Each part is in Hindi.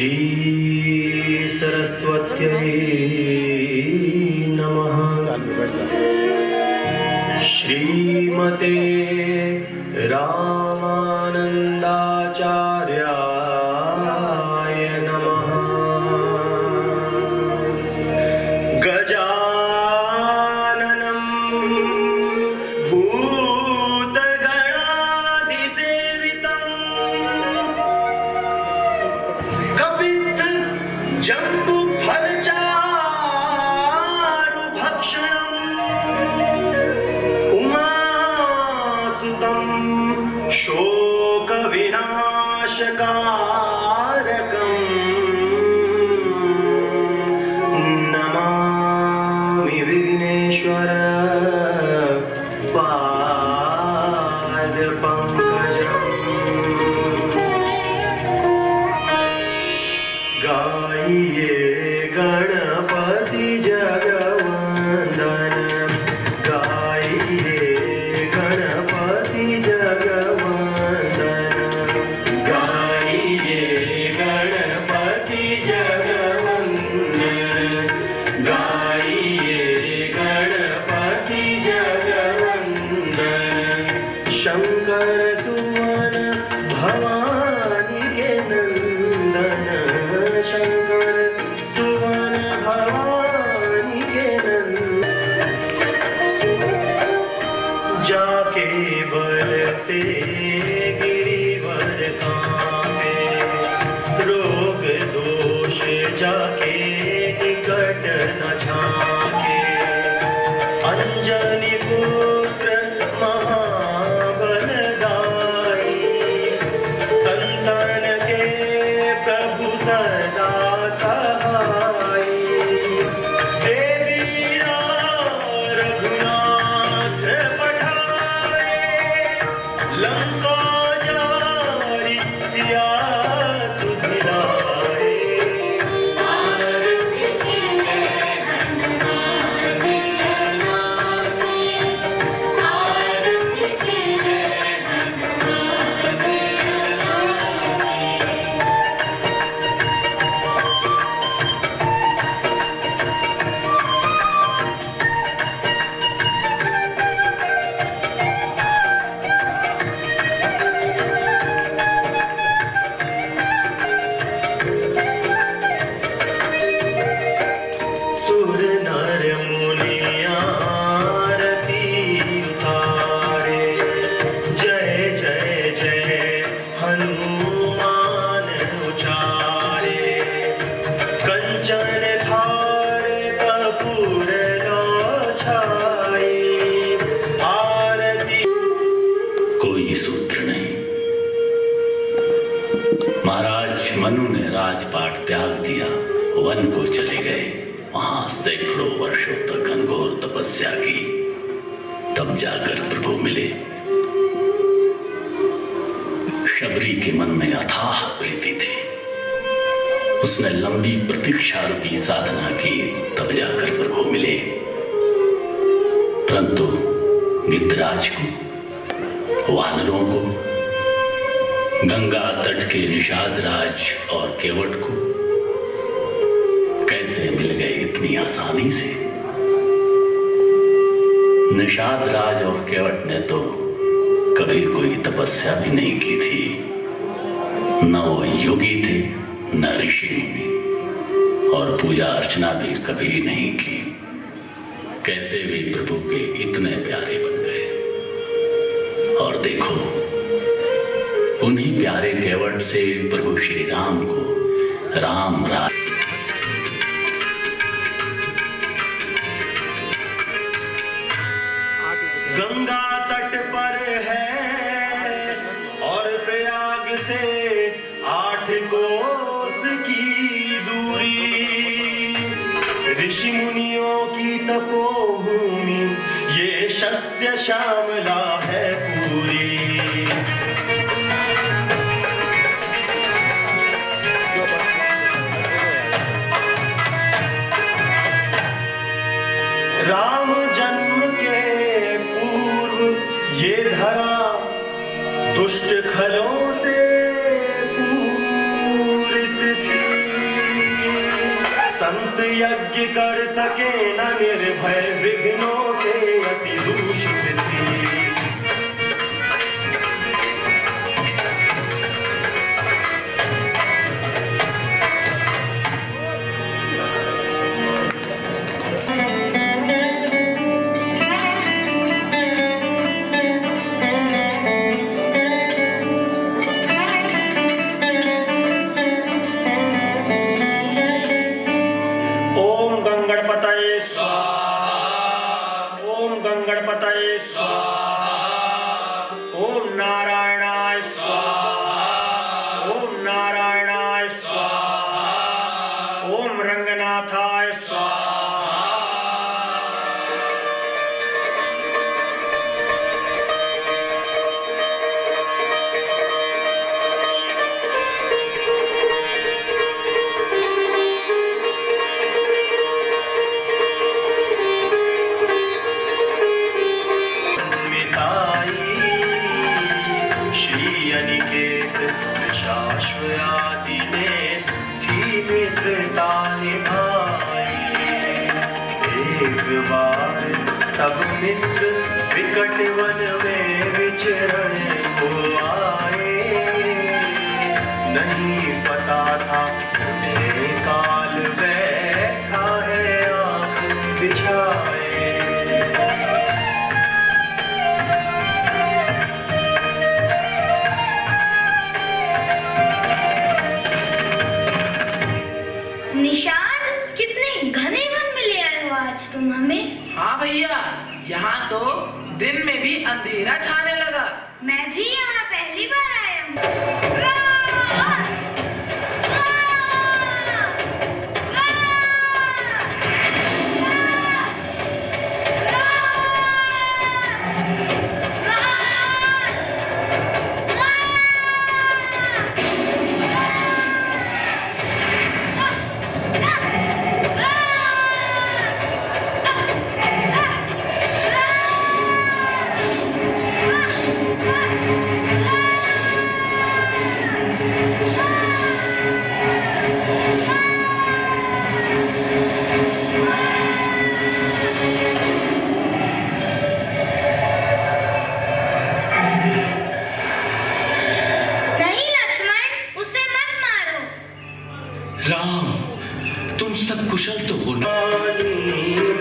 श्री सरस्वत्यै नमः। श्रीमते रामानन्दाचार्याय नमः। गजाननं भूतगणाधिसेवितं जम्बुफलचारुभक्षणम् उमासुतं शोकविनाशकारकम् नमामि विघ्नेश्वर पादपङ्कजम्। गाइए गणपति जगवंदन, गाइए गणपति जगवंदन, गाइए गणपति जगवंदन, गाइए गणपति जगवंदन। शंकर सुवन भवानी के नंदन, शंकर सुवन भवानी के नंदन। जाके बल से गिरिवर कांपे, रोग दोष जाके निकट न झांके। अंजनी पुत्र महाबलदाई, संतान के प्रभु सदा सहाई। देवी रघुनाथ पठाए, लंका जारी सिया सुध लाए। सुर नर मुनि आरती उतारे, जय जय जय हनुमान उचारे। कंचन थार कपूर लो छाई, आरती। कोई सूत्र नहीं। महाराज मनु ने राजपाट त्याग दिया, वन को चले गए। वहां सैकड़ों वर्षों तक घनघोर तपस्या की, तब जाकर प्रभु मिले। शबरी के मन में अथाह प्रीति थी। उसने लंबी प्रतीक्षा रूपी साधना की, तब जाकर प्रभु मिले। परंतु गिद्धराज को, वानरों को, गंगा तट के निषाद राज और केवट को कैसे मिल गए इतनी आसानी से? निषाद राज और केवट ने तो कभी कोई तपस्या भी नहीं की थी, न वो योगी थे न ऋषि मुनि, और पूजा अर्चना भी कभी नहीं की। कैसे वे प्रभु के इतने प्यारे बन गए? और देखो, उन्हीं प्यारे केवट से प्रभु श्री राम को राम राज। गंगा तट पर है और प्रयाग से 8 कोस की दूरी। ऋषि मुनियों की तपोभूमि, ये शस्य श्यामला है पूरी। राम जन्म के पूर्व ये धरा दुष्ट खलों से पूरित थी। संत यज्ञ कर सके न निर्भय विघ्नों से अति दूषित थी। गणपतये स्वाहा। ओम गणपतये स्वाहा। ओम नारायणाय स्वाहा। ओम नारायणाय स्वाहा। ओम रंगनाथाय स्वाहा। अनिकेत शाश्वती ने थी मित्रता निभाई। एक बार सब मित्र विकट वन में विचरण को आए। नहीं पता था उन्हें काल बैठा है आंख बिछाए। निशान, कितने घने वन में ले आए हो आज तुम हमें। हाँ भैया, यहाँ तो दिन में भी अंधेरा छाने लगा। मैं भी यहाँ पहली बार आया हूँ। राम, तुम सब कुशल तो हो ना?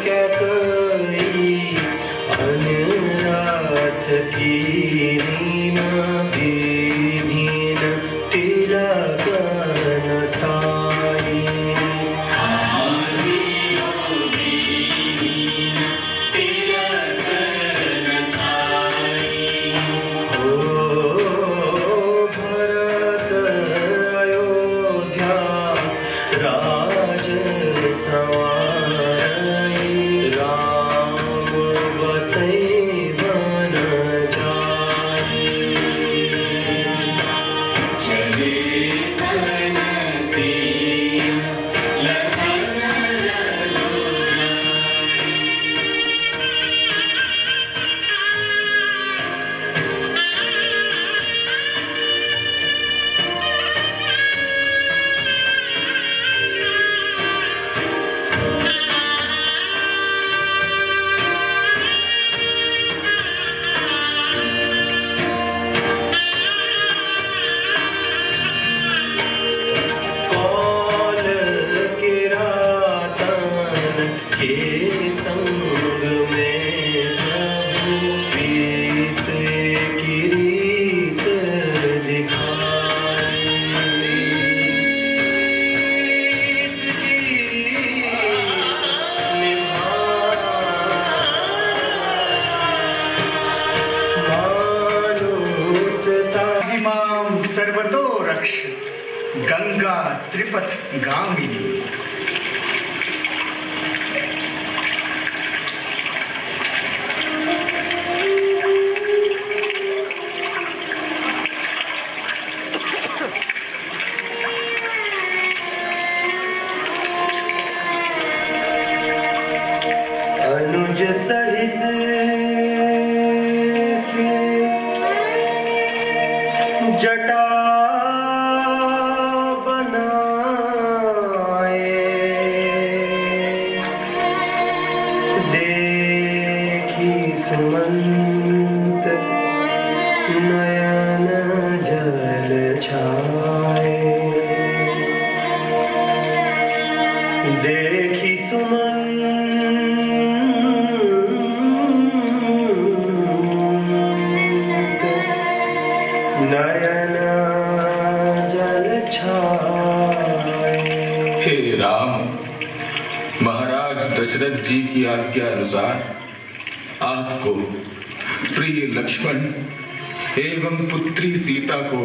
क्या कोई अनुराध की दीन तिलक न साई। सर्वतो रक्ष गंगा त्रिपथ गामिनी। अनुज सहित जटा बनाए। देखी सुमन नयन जल छाए। हे राम, महाराज दशरथ जी की आज्ञा अनुसार आपको प्रिय लक्ष्मण एवं पुत्री सीता को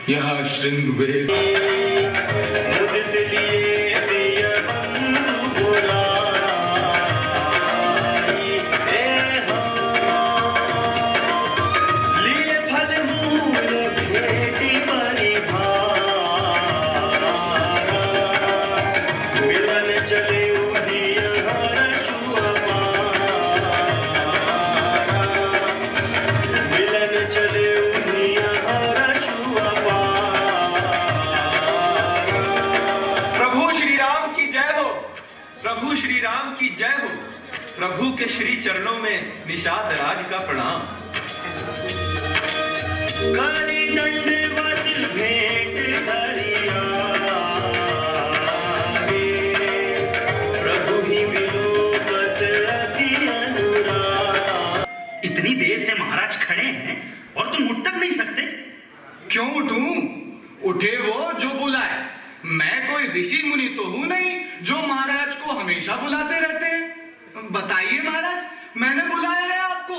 यहाँ श्रृंगवेद मुदित लिए प्रिय बंधु बुलाए। लिए फल मूल भेटी परिभारा। मिलन चले उधियर छुआ पारा। मिलन चले उधियर छुआ पारा। प्रभु श्री राम की जय हो, प्रभु श्री राम की जय हो। प्रभु के श्री चरणों में निषाद राज का प्रणाम। करी दंडवत भेंट करिया। प्रभु ही विलोकत अति अनुराग। इतनी देर से महाराज खड़े हैं और तुम उठ तक नहीं सकते? क्यों उठूं? उठे वो जो बुलाए। मैं कोई ऋषि मुनि तो हूं नहीं जो महाराज को हमेशा बुलाते रहते हैं। बताइए महाराज, मैंने बुलाया है आपको।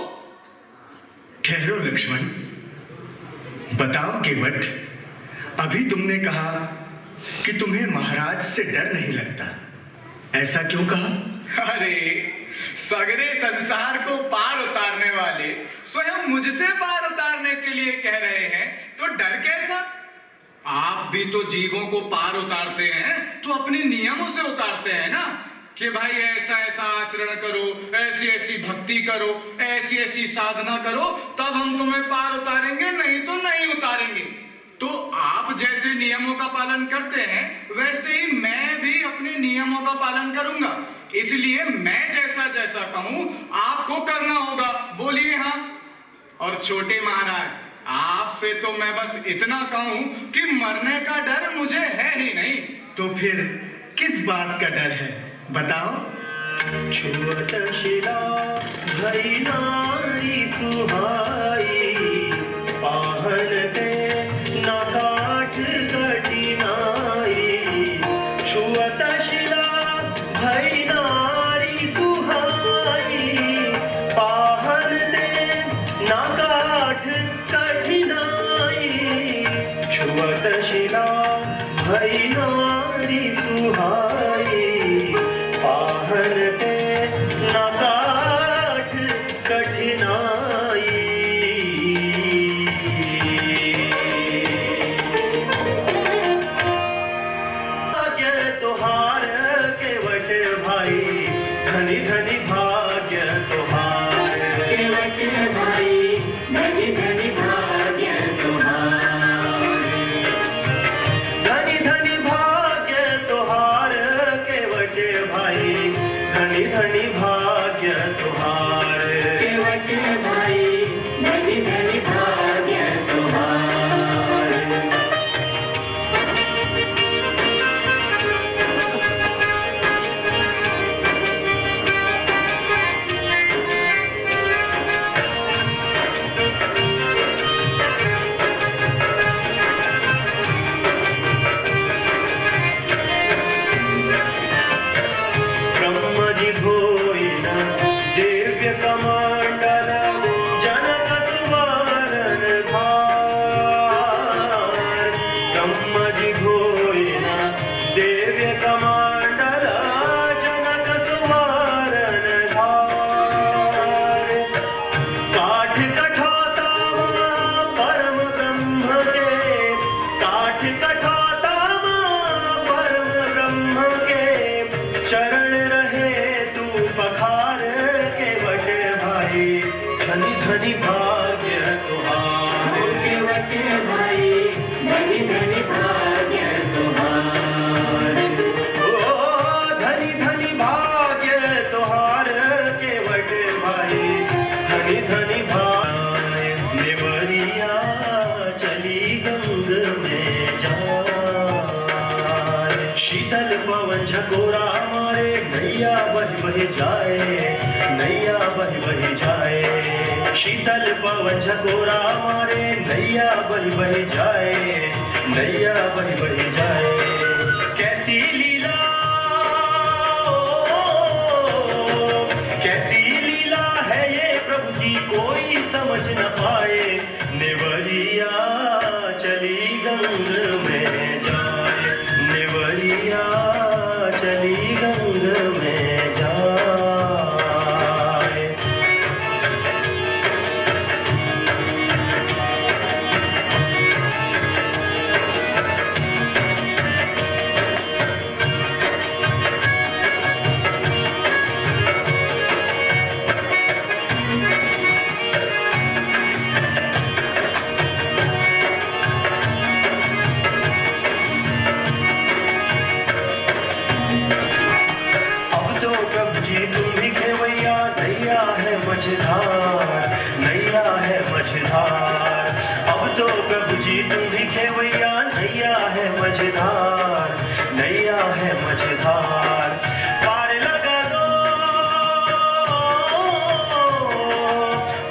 ठहरो लक्ष्मण, बताओ केवट, अभी तुमने कहा कि तुम्हें महाराज से डर नहीं लगता, ऐसा क्यों कहा? अरे, सगरे संसार को पार उतारने वाले स्वयं मुझसे पार उतारने के लिए कह रहे हैं, तो डर कैसा? आप भी तो जीवों को पार उतारते हैं तो अपने नियमों से उतारते हैं ना, कि भाई ऐसा ऐसा आचरण करो, ऐसी ऐसी भक्ति करो, ऐसी ऐसी साधना करो, तब हम तुम्हें पार उतारेंगे, नहीं तो नहीं उतारेंगे। तो आप जैसे नियमों का पालन करते हैं वैसे ही मैं भी अपने नियमों का पालन करूंगा। इसलिए मैं जैसा जैसा कहूं आपको करना होगा। बोलिए हाँ। और छोटे महाराज, आपसे तो मैं बस इतना कहूं कि मरने का डर मुझे है ही नहीं। तो फिर किस बात का डर है, बताओ। छुअत शिला भई नारी सुहाई। पाहन दे न काठ कठिनाई। छुअत शिला भई नारी सुहाई। पाहन दे न काठ कठिनाई। छुअत शिला भई नारी सुहाई। पाहन पे न काठ कठिनाई। भाग्य तुहार केवट भाई। धनी धनी भाग्य तुहार केवट भाई। धनी धनी भाग्य तुहार। धनी धनी भाग्य तुहार केवट भाई। धनी धनी भाग्य तुहार केवट भाई। धनी धनी भाग्य तुहार। शीतल पवन झकोरा मारे नैया बही बही जाए, नैया बही बही जाए। शीतल पवन झकोरा मारे नैया बही बही जाए, नैया बही बही जाए। कैसी लीला, कैसी लीला है ये प्रभु की कोई समझ न पाए। नेवरिया चली गंग में जाए, नेवरिया चली गंग में जाए। मझधार, नैया है मझधार। अब तो प्रभु जी तुम भी खेवैया, नैया है मझधार, नैया है मझधार। पार लगा दो,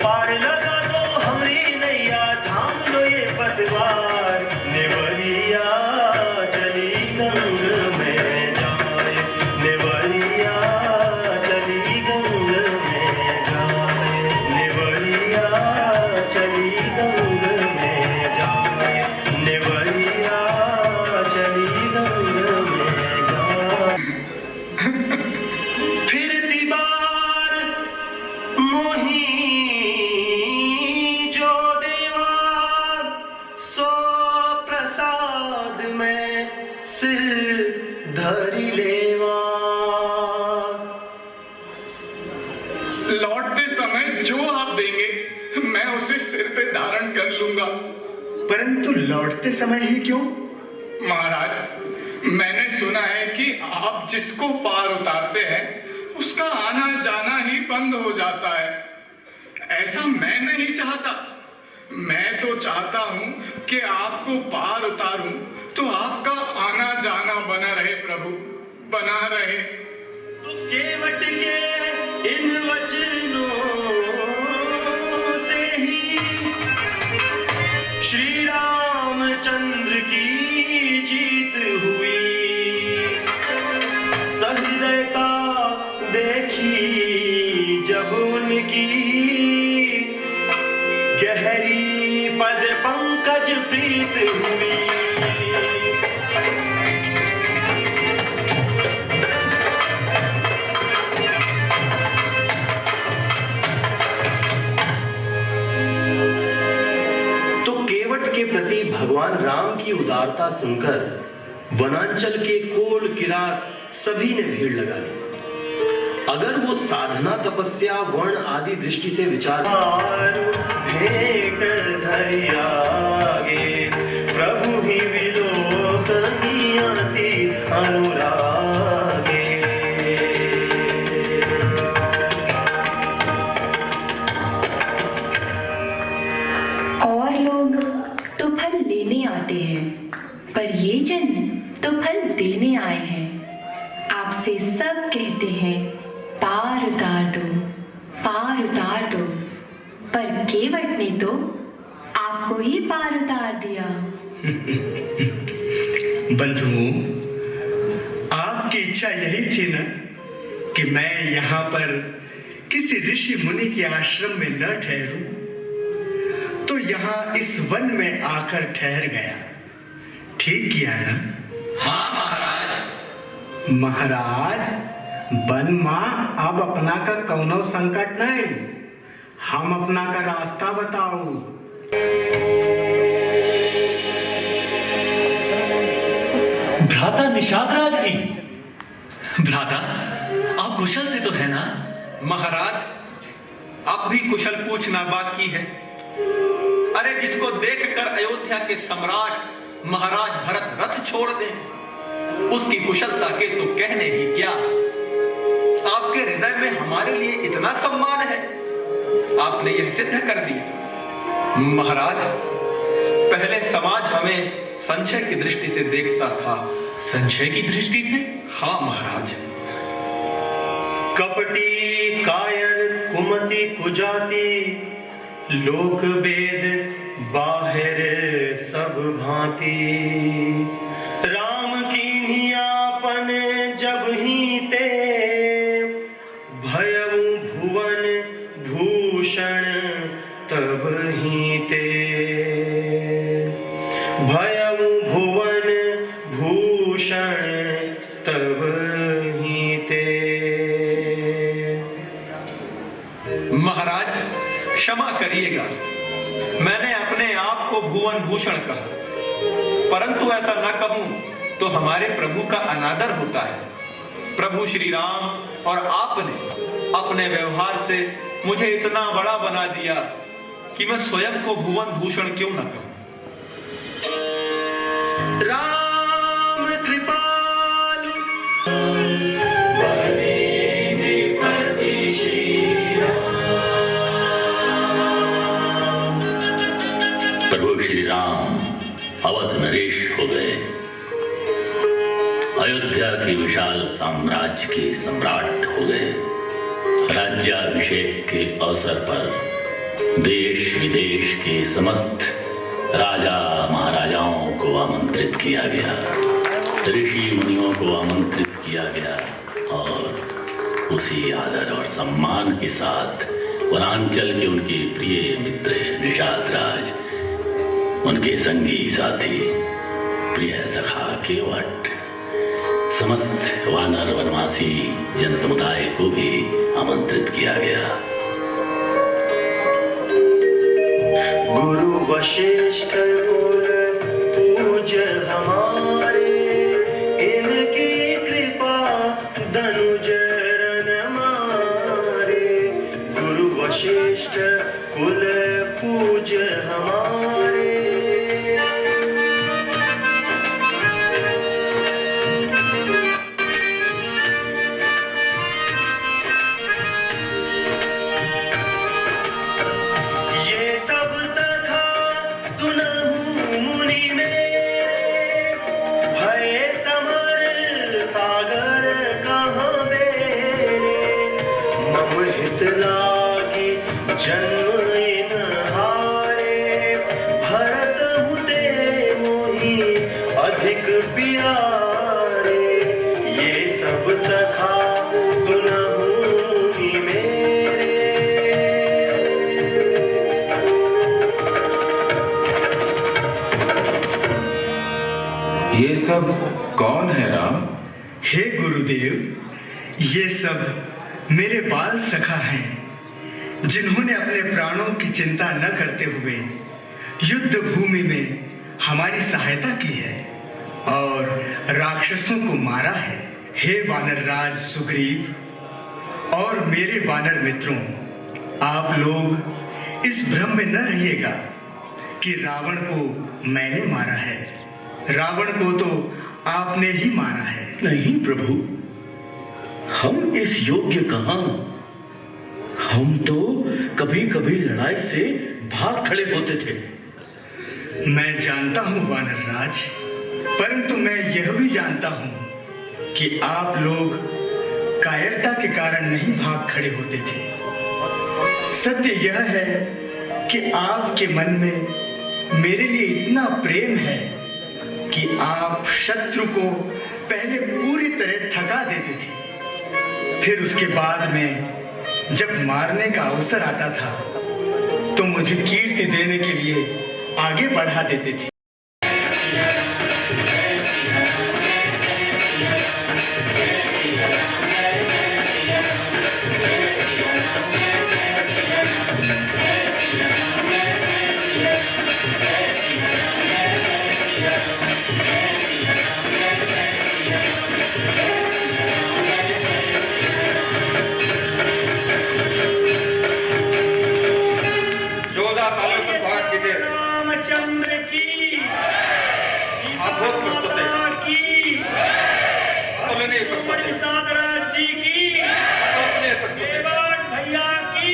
पार लगा दो हमरी नैया, थाम लो ये पतवार। नेवरिया चली गंग में जाए, नेवरिया चली गंग में जाए, नेवरिया चली गंग में जाए, नेवरिया चली गंग में जाए। फिरती बार मोही जो देवा, सो प्रसाद में सिर धरी लेवा। लौटते समय जो आप देंगे मैं उसे सिर पे धारण कर लूंगा। परंतु लौटते समय ही क्यों? महाराज, मैंने सुना है कि आप जिसको पार उतारते हैं उसका आना जाना ही बंद हो जाता है। ऐसा मैं नहीं चाहता। मैं तो चाहता हूं कि आपको पार उतारूं तो आपका आना जाना बना रहे प्रभु, बना रहे। तो केवट के इन वचनों से ही श्री रामचंद्र की जीत हुई। सहृदयता देखी जब उनकी, गहरी पद पंकज प्रीत हुई। के प्रति भगवान राम की उदारता सुनकर वनांचल के कोल किरात सभी ने भीड़ लगा ली। अगर वो साधना तपस्या वर्ण आदि दृष्टि से विचार भेंट धरियागे, प्रभु ही विलोकनियति अनुरागे। और लोग तो फल लेने आते हैं, पर ये जन तो फल देने आए हैं। आपसे सब कहते हैं पार उतार दो, पार उतार दो, पर केवट ने तो आपको ही पार उतार दिया। बंधुओं, आपकी इच्छा यही थी न कि मैं यहाँ पर किसी ऋषि मुनि के आश्रम में न ठहरूं, तो यहाँ इस वन में आकर ठहर गया। ठीक किया ना? हाँ महाराज। महाराज, वन मां अब अपना का कौनो संकट नहीं, हम अपना का रास्ता बताओ। भ्राता निषाद राज जी, भ्राता आप कुशल से तो है ना? महाराज, अब भी कुशल पूछना बाकी है। अरे जिसको देखकर अयोध्या के सम्राट महाराज भरत रथ छोड़ दें, उसकी कुशलता के तो कहने ही क्या। आपके हृदय में हमारे लिए इतना सम्मान है, आपने यह सिद्ध कर दिया। महाराज, पहले समाज हमें संशय की दृष्टि से देखता था, संशय की दृष्टि से? हाँ महाराज। कपटी कायर कुमति कुजाति लोक वेद बाहिर सब भांति राम की आपन जब ही ते भयउ भुवन भूषण तब ही ते भयउ भुवन भूषण तब ही ते। महाराज क्षमा करिएगा, मैंने अपने आप को भुवन भूषण कहा, परंतु ऐसा न कहूं तो हमारे प्रभु का अनादर होता है। प्रभु श्री राम और आपने अपने व्यवहार से मुझे इतना बड़ा बना दिया कि मैं स्वयं को भुवन भूषण क्यों न कहूं। राम कृपालु प्रभु श्री राम अवध नरेश हो गए। अयोध्या के विशाल साम्राज्य के सम्राट हो गए। राज्याभिषेक के अवसर पर देश विदेश के समस्त राजा महाराजाओं को आमंत्रित किया गया, ऋषि मुनियों को आमंत्रित किया गया और उसी आदर और सम्मान के साथ वनांचल के उनके प्रिय मित्र निषाद राज, उनके संगी साथी प्रिय सखा केवट, समस्त वानर वनवासी जन समुदाय को भी आमंत्रित किया गया। गुरु वशिष्ठ कुल पूज हमारे इनकी कृपा धनुज रन मारे। गुरु वशिष्ठ कुल पूज हमारे लागी जन्म इन हारे भरत हुते मोहि अधिक प्यारे। ये सब सखा सुनहु मेरे। ये सब कौन है राम? हे गुरुदेव, ये सब मेरे बाल सखा हैं, जिन्होंने अपने प्राणों की चिंता न करते हुए युद्ध भूमि में हमारी सहायता की है और राक्षसों को मारा है। हे वानर राज सुग्रीव और मेरे वानर मित्रों, आप लोग इस भ्रम में न रहिएगा कि रावण को मैंने मारा है। रावण को तो आपने ही मारा है। नहीं प्रभु, हम इस योग्य कहां। हम तो कभी कभी लड़ाई से भाग खड़े होते थे। मैं जानता हूं वानर राज, परंतु मैं यह भी जानता हूं कि आप लोग कायरता के कारण नहीं भाग खड़े होते थे। सत्य यह है कि आपके मन में मेरे लिए इतना प्रेम है कि आप शत्रु को पहले पूरी तरह थका देते थे, फिर उसके बाद में जब मारने का अवसर आता था तो मुझे कीर्ति देने के लिए आगे बढ़ा देते थे। रामचंद्र की अद्भुत प्रस्तुति अतुलनीय प्रस्तुति सादराज जी की अतुलनीय प्रस्तुति भैया की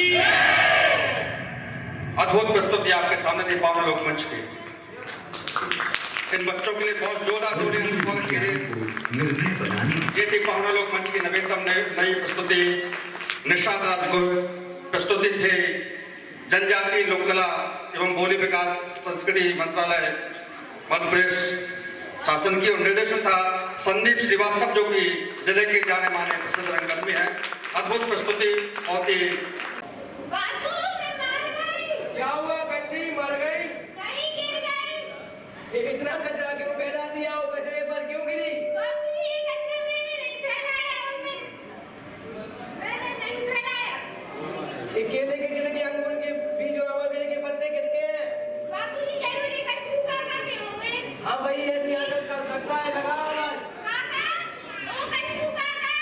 अद्भुत प्रस्तुति आपके सामने थी पावन लोक मंच की। इन बच्चों के लिए बहुत जोरदार स्वागत कीजिए। निर्भय बनाने ये थी पावना लोक मंच की नवीनतम नई प्रस्तुति निशांत राजगुरु। प्रस्तुति थे जनजातीय लोक कला एवं बोली विकास संस्कृति मंत्रालय मध्य प्रदेश शासन की, और निर्देशन था संदीप श्रीवास्तव जो कि जिले के जाने माने प्रसिद्ध रंगकर्मी है। अद्भुत प्रस्तुति होती। क्या हुआ? गंदी मर गई? कहीं गिर गई। ये इतना कचरा क्यों फैला दिया? वो कचरे पर क्यों गिरी? बापूजी, ये कचरा मैंने नहीं फैलाया। मैंने नहीं फैलाया। ये केले के छिलके, अंगूर के बीज और आंवले के पत्ते किसके हैं? बापूजी, जरूरी कचरू काका के होंगे। हाँ भाई, ऐसी हरकत कर सकता है, लगा आवाज। काका, ओ कचरू काका।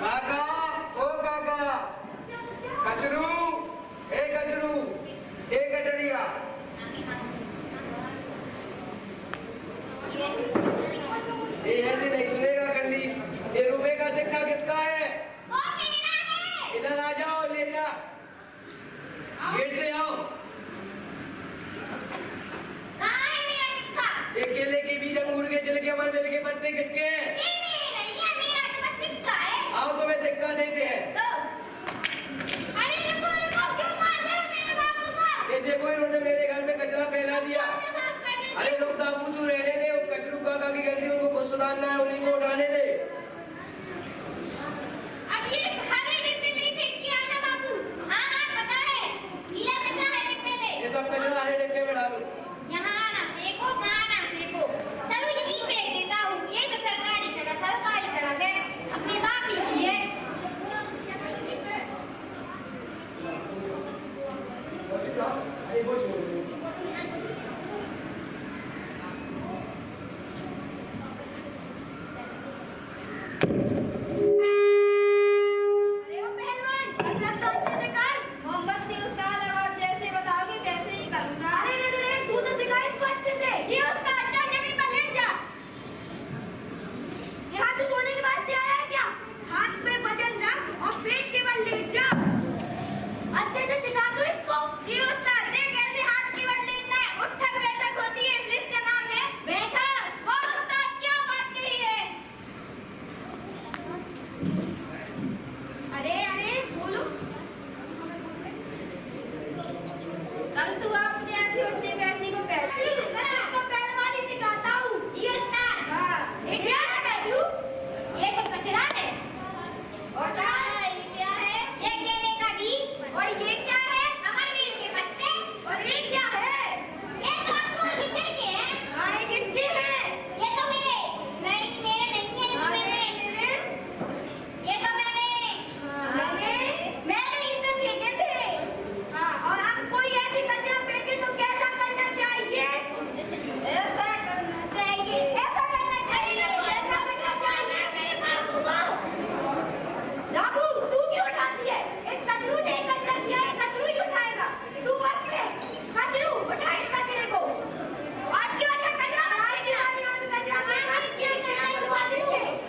काका, ओ काका, कचरू, ए कचरू, ए कचरिया। ये ऐसे नहीं सुनेगा कल्ली। ये रुपए का सिक्का किसका है? वो मेरा है। इधर आ जाओ, ले जा। गेट से आओ। कहाँ है मेरा सिक्का? ये केले के बीज, अंगूर के छिलके, अमरबेल के पत्ते किसके हैं? ये मेरे नहीं है, मेरा तो बस सिक्का है। आओ तुम्हें सिक्का देते हैं। दो। अरे रुको रुको, क्यों मार रहे हो मेरे बापू को? ये देखो, इन्होंने मेरे घर में कचरा फैला दिया। साफ कर दीजिए। अरे लोग दाबू तू रहने दे, वो कचरू काका की गलती, उनको खुद सुधारना है, उन्हीं को उठाने दे। अब ये हरे डिब्बे में ही फेंक के आना बाबू। हाँ हाँ पता है, गीला कचरा है डिब्बे में। ये सब कचरा हरे डिब्बे में डालो। यहाँ ना फेंको, वहाँ ना फेंको। चलो यहीं फेंक देता हूँ। ये तो सरकारी सड़क है, अपनी बाप ही की है। अरे वो छोड़ दो। अरे ओ पहलवान, कसरत तो अच्छे से कर। मोमबत्ती उस्ताद, अब जैसे बताओगे वैसे ही करूँगा। अरे तू तो सिखा इसको अच्छे से। जी उस्ताद, चल जमीन पर लेट जा। यहाँ तो सोने के वास्ते आया है क्या? हाथ में वजन रख और पेट के बल लेट जा। अच्छे से सिखा दो इसको। जी उस्ताद, देख ऐसे हाथ के बल लेटना है। उठक बैठक होती है, इसलिए इसका नाम है बैठक। वाह उस्ताद, क्या बात कही है। अरे बोलो। कल तो आप ऐसे उठने बैठने को कहते थे। मैं आपको पहलवानी सिखाता हूँ। जी उस्ताद। हाँ, ये क्या है कचरू? ये तो कचरा है। और ये क्या है? ये केले का बीज। और ये क्या है? अमरबेल के पत्ते। और ये क्या है? ये तो अंगूर के छिलके हैं। हाँ, ये किसके हैं? ये तो मेरे नहीं, मेरे नहीं है। ये तो मेरे। ये तो मैंने इसे फेंके थे। हाँ, और अब कोई ऐसी कचरा फेंके तो कैसा करना चाहिए? ऐसा करना चाहिए। ऐसा करना चाहिए। ऐसा करना चाहिए मेरे बाबू को। बाबू, तू क्यों उठाती है? इस कचरू ने कचरा किया है, कचरू ही उठाएगा। तू मत ले। कचरू उठा इस कचरे को। आज की वजह कचरा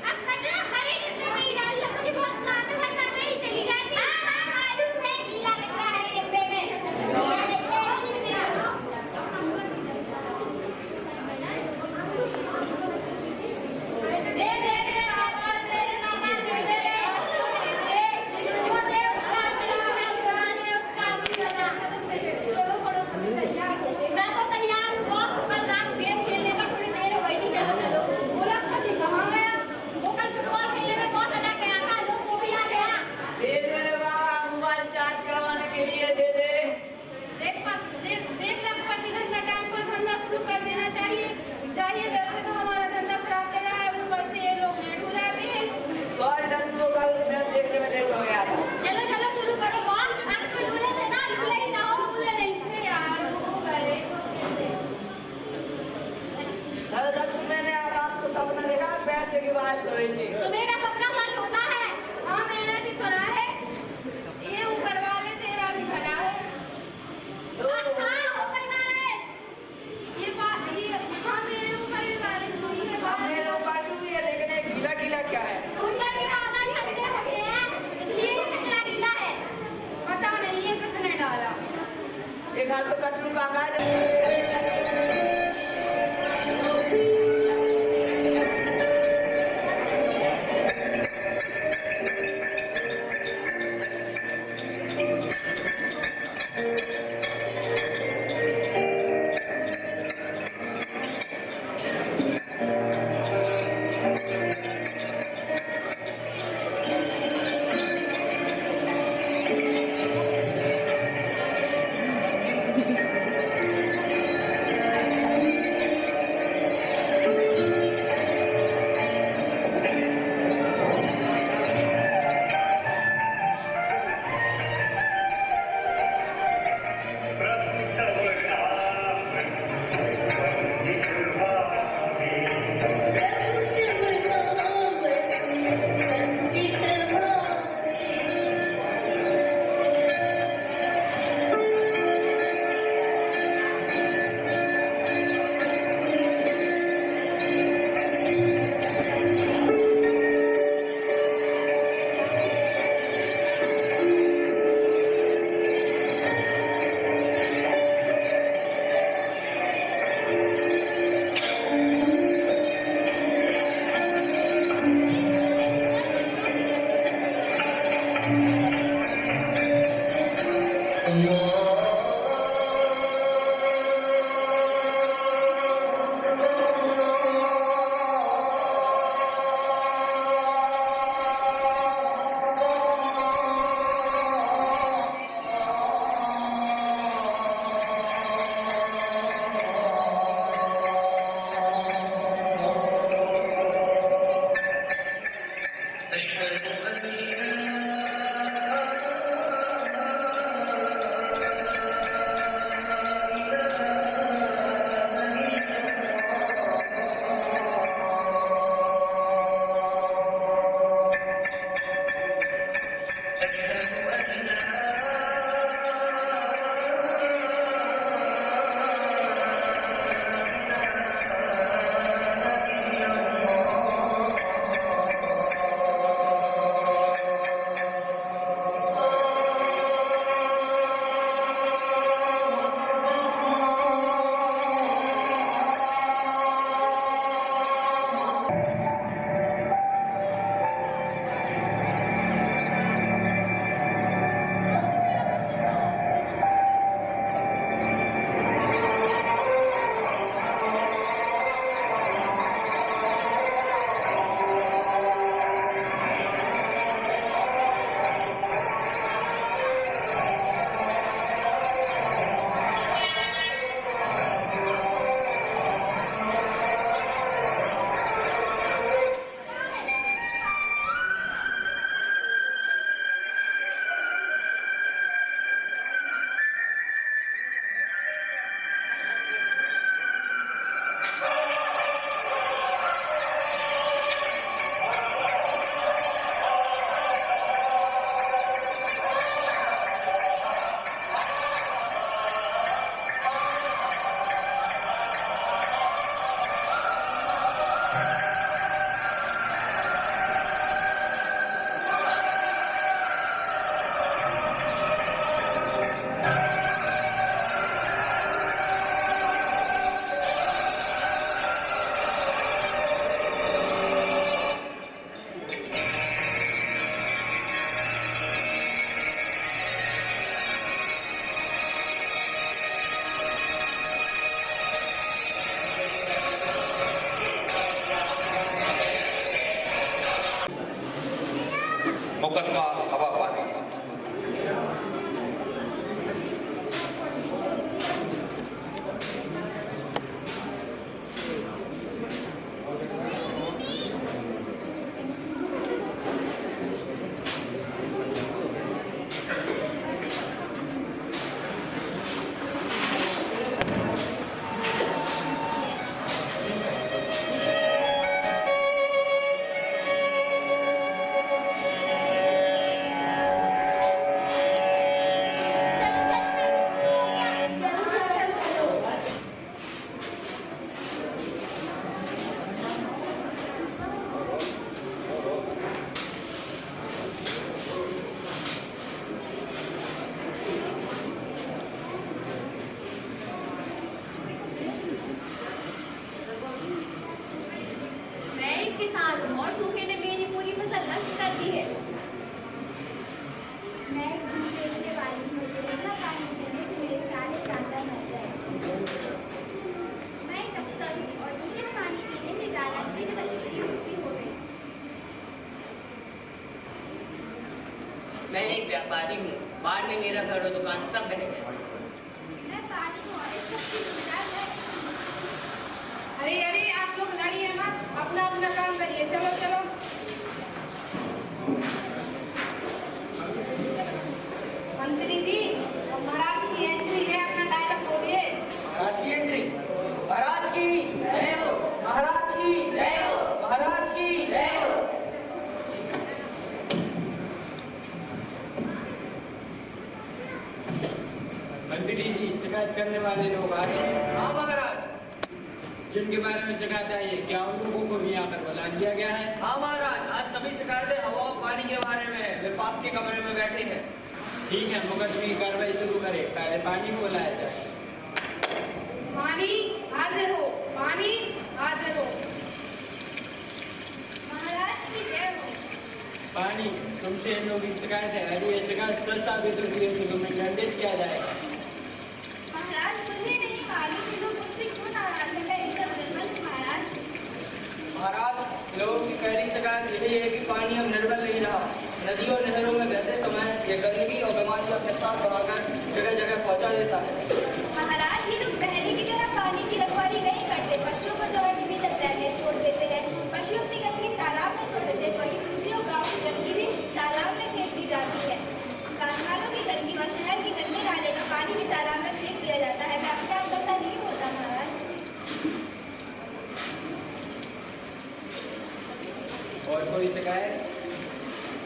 अब कचरा हरे डिब्बे में ही डाल लो। मुझे बहुत काम है, वरना मैं ही चली जाती। हाँ मालूम है, गीला कचरा हरे डिब्बे में। मैं तो तैयार हूँ। बहुत कल रात गेम खेलने का थोड़ी देर हो गई थी। चलो चलो। बोला कहाँ गया? वो कल फुटबॉल खेलने में बहुत अटक गया था। लोग वो भी आ गया। दे दे रे बाबा, मोबाइल चार्ज करवाने के लिए दे दे। देख लग 25 घंटा टाइम पर धंधा शुरू कर देना चाहिए। वैसे तो हमारा धंधा खराब कर रहा है, ऊपर से ये लोग लेट हो जाते हैं। सॉरी डन, वो कल मैच देखने में लेट हो गया था। चलो चलो शुरू करो। कौन? अब तो झूले थे ना, झूले ही ना हो। झूले नहीं थे यार, हो गए। दरअसल मैंने आज आपको सपना देखा, पैसे की बात कर रही थी। तो मेरा सपना सच होता है। हाँ, मैंने भी सुना है। ये ऊपर वाले तेरा भी भला है। हाँ, ऊपर वाले। ये हाँ, मेरे ऊपर भी बारिश हुई है। अब मेरे ऊपर भी हुई है, लेकिन ये गीला गीला क्या है? ऊपर के बादल ठंडे हो गए हैं, इसलिए ये कचरा गीला है। पता नहीं ये किसने डाला। ये घर तो कचरू काका है। मुकदमा हवा पानी। किसान हूँ और सूखे ने मेरी पूरी फसल नष्ट कर दी है। मैं एक दूध बेचने वाली हूँ, इतना पानी देने से मेरे सारे जानवर मर गए। मैं एक अफसर हूँ और मुझे पानी पीने में डाला मेरे बच्चे की मृत्यु हो गई। मैं एक व्यापारी हूँ, बाढ़ में मेरा घर और दुकान सब बह गए। मैं पानी हूँ और इस सब की जिम्मेदार है। अरे अरे आप लोग लड़िए मत, अपना अपना काम करिए। चलो चलो। मंत्री जी, महाराज की एंट्री है, अपना डायलॉग बोलिए। महाराज की एंट्री। महाराज की जय हो, महाराज की जय हो, महाराज की जय हो। मंत्री जी, शिकायत करने वाले लोग आ गए हैं। हाँ महाराज। जिनके बारे में शिकायत आई है, क्या उन लोगों को भी यहाँ पर बुला लिया गया है? हाँ महाराज, आज सभी शिकायतें हवा और पानी के बारे में है। वे पास के कमरे में बैठे हैं। ठीक है, मुकदमे की कार्रवाई शुरू करें। पहले पानी को बुलाया जाए। पानी हाजिर हो, पानी हाजिर हो। महाराज की जय हो। पानी, तुमसे इन लोगों की शिकायत है। यदि ये शिकायत सच साबित होती है तो तुम्हें दंडित किया जाएगा। महाराज, मुझे नहीं मालूम कि लोग मुझसे क्यों नाराज हैं। मैं एकदम निर्मल हूँ महाराज। महाराज, लोगों की पहली शिकायत यही है कि पानी अब निर्मल नहीं रहा। नदियों और नहरों में बहते समय ये गंदगी और बीमारी अपने साथ बढ़ाकर जगह जगह पहुंचा देता है। महाराज, ये लोग पहले की तरह पानी की रखवाली नहीं करते। पशुओं को चौराहे में तक तैरने छोड़ देते हैं। पशु अपनी गंदगी तालाब में छोड़ देते हैं। वहीं दूसरी और गाँव की गंदगी भी तालाब में फेंक दी जाती है। कारखानों की गंदगी व शहर की गंदे नाले का पानी भी तालाब में फेंक दिया जाता है। मैं अपने आप गंदा नहीं होता महाराज। और कोई शिकायत?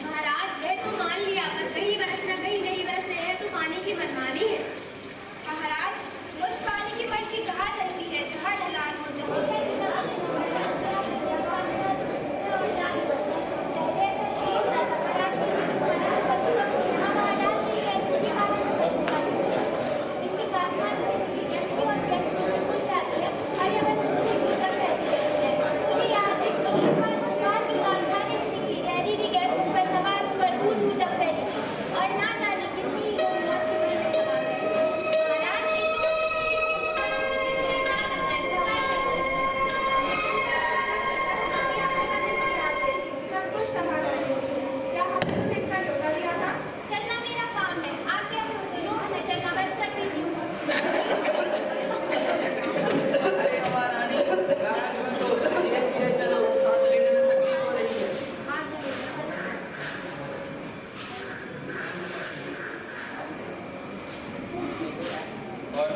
महाराज, ये तो मान लिया, पर कहीं बरसना कहीं नहीं बरसना, है तो पानी की मनमानी है। महाराज, उस पानी की मटकी कहाँ चलती है जहाँ ढलान हो, जहाँ और ना जाने कितनी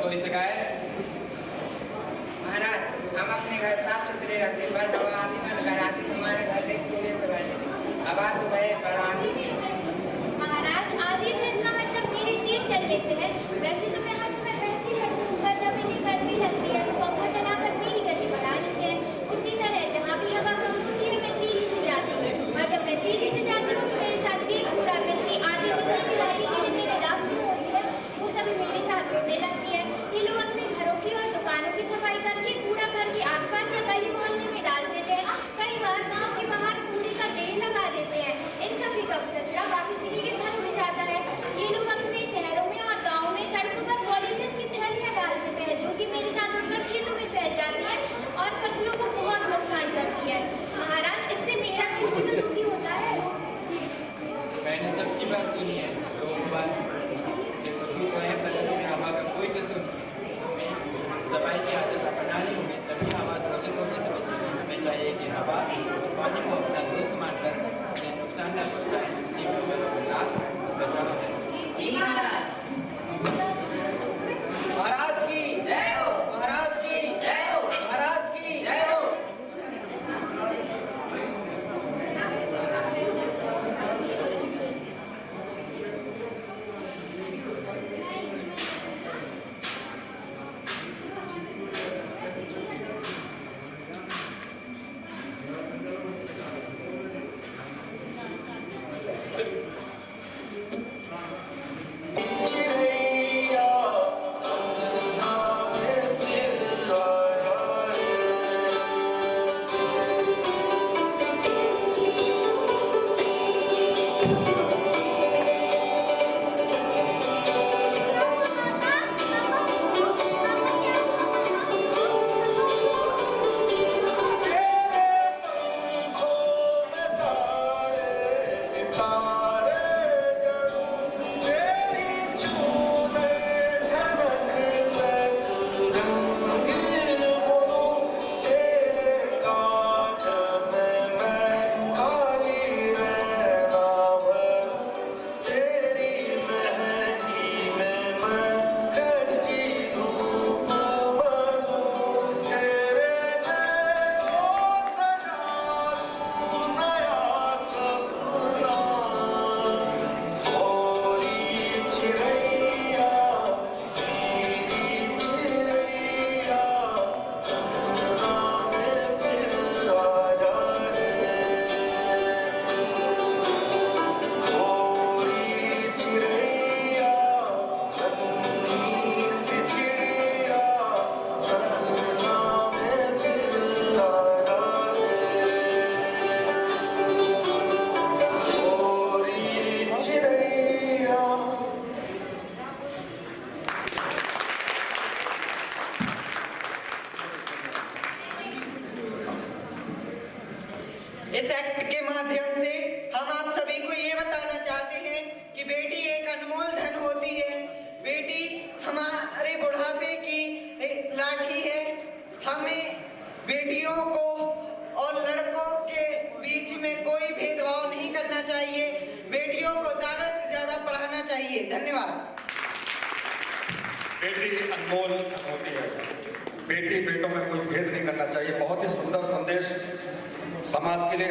कोई शिकायत? महाराज, हम अपने घर साफ सुथरे रखते पर हवा आती में घर आती हमारे घर एक चूल्हे से बैठे। अब आप तो गए पर आंधी। महाराज, आंधी से इतना मतलब मेरी तीर चल लेते हैं। वैसे तो मैं हर समय बहती रहती हूँ, पर जब इन्हें गर्मी लगती है तो पंखा चलाकर मेरी गति बढ़ा लेते हैं। उसी तरह जहाँ भी हवा कम होती है मैं तेजी से जाती हूँ, और जब मैं तेजी से जाती हूँ तो मेरे साथ तेज कूड़ा करती आंधी जितनी भी लाठी चीजें मेरे रास्ते होती है वो सब मेरे साथ उड़ने लगती है। ये लोग अपने घरों की और दुकानों की सफाई करके कूड़ा करके आसपास या गली मोहल्ले में डाल देते हैं। कई बार गाँव के बाहर कूड़े का ढेर लगा देते हैं। इनका भी कचरा वापस इन्हीं के घर में जाता है। ये लोग अपने शहरों में और गाँव में सड़कों पर चाहिए कि हवा और पानी को अपना दोस्त मानकर उन्हें नुकसान न पहुंचाएं। जीवन में बचाव है। महाराज की जय हो, महाराज की जय हो, महाराज की जय हो। इस एक्ट के माध्यम से हम आप सभी को ये बताना चाहते हैं कि बेटी एक अनमोल धन होती है। बेटी हमारे बुढ़ापे की लाठी है। हमें बेटियों को और लड़कों के बीच में कोई भेदभाव नहीं करना चाहिए। बेटियों को ज्यादा से ज्यादा पढ़ाना चाहिए। धन्यवाद। बेटी अनमोल होती है। बेटी बेटों में कोई भेद नहीं करना चाहिए। बहुत ही सुंदर संदेश समाज के लिए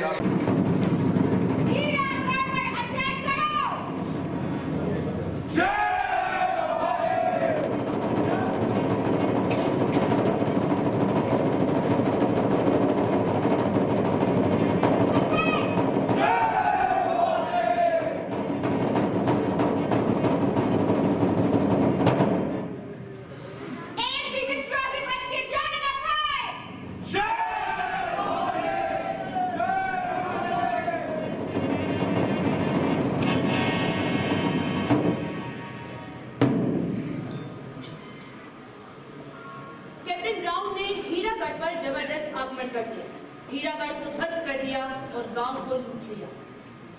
हीरागढ़ को ध्वस्त कर दिया और गांव को लूट लिया।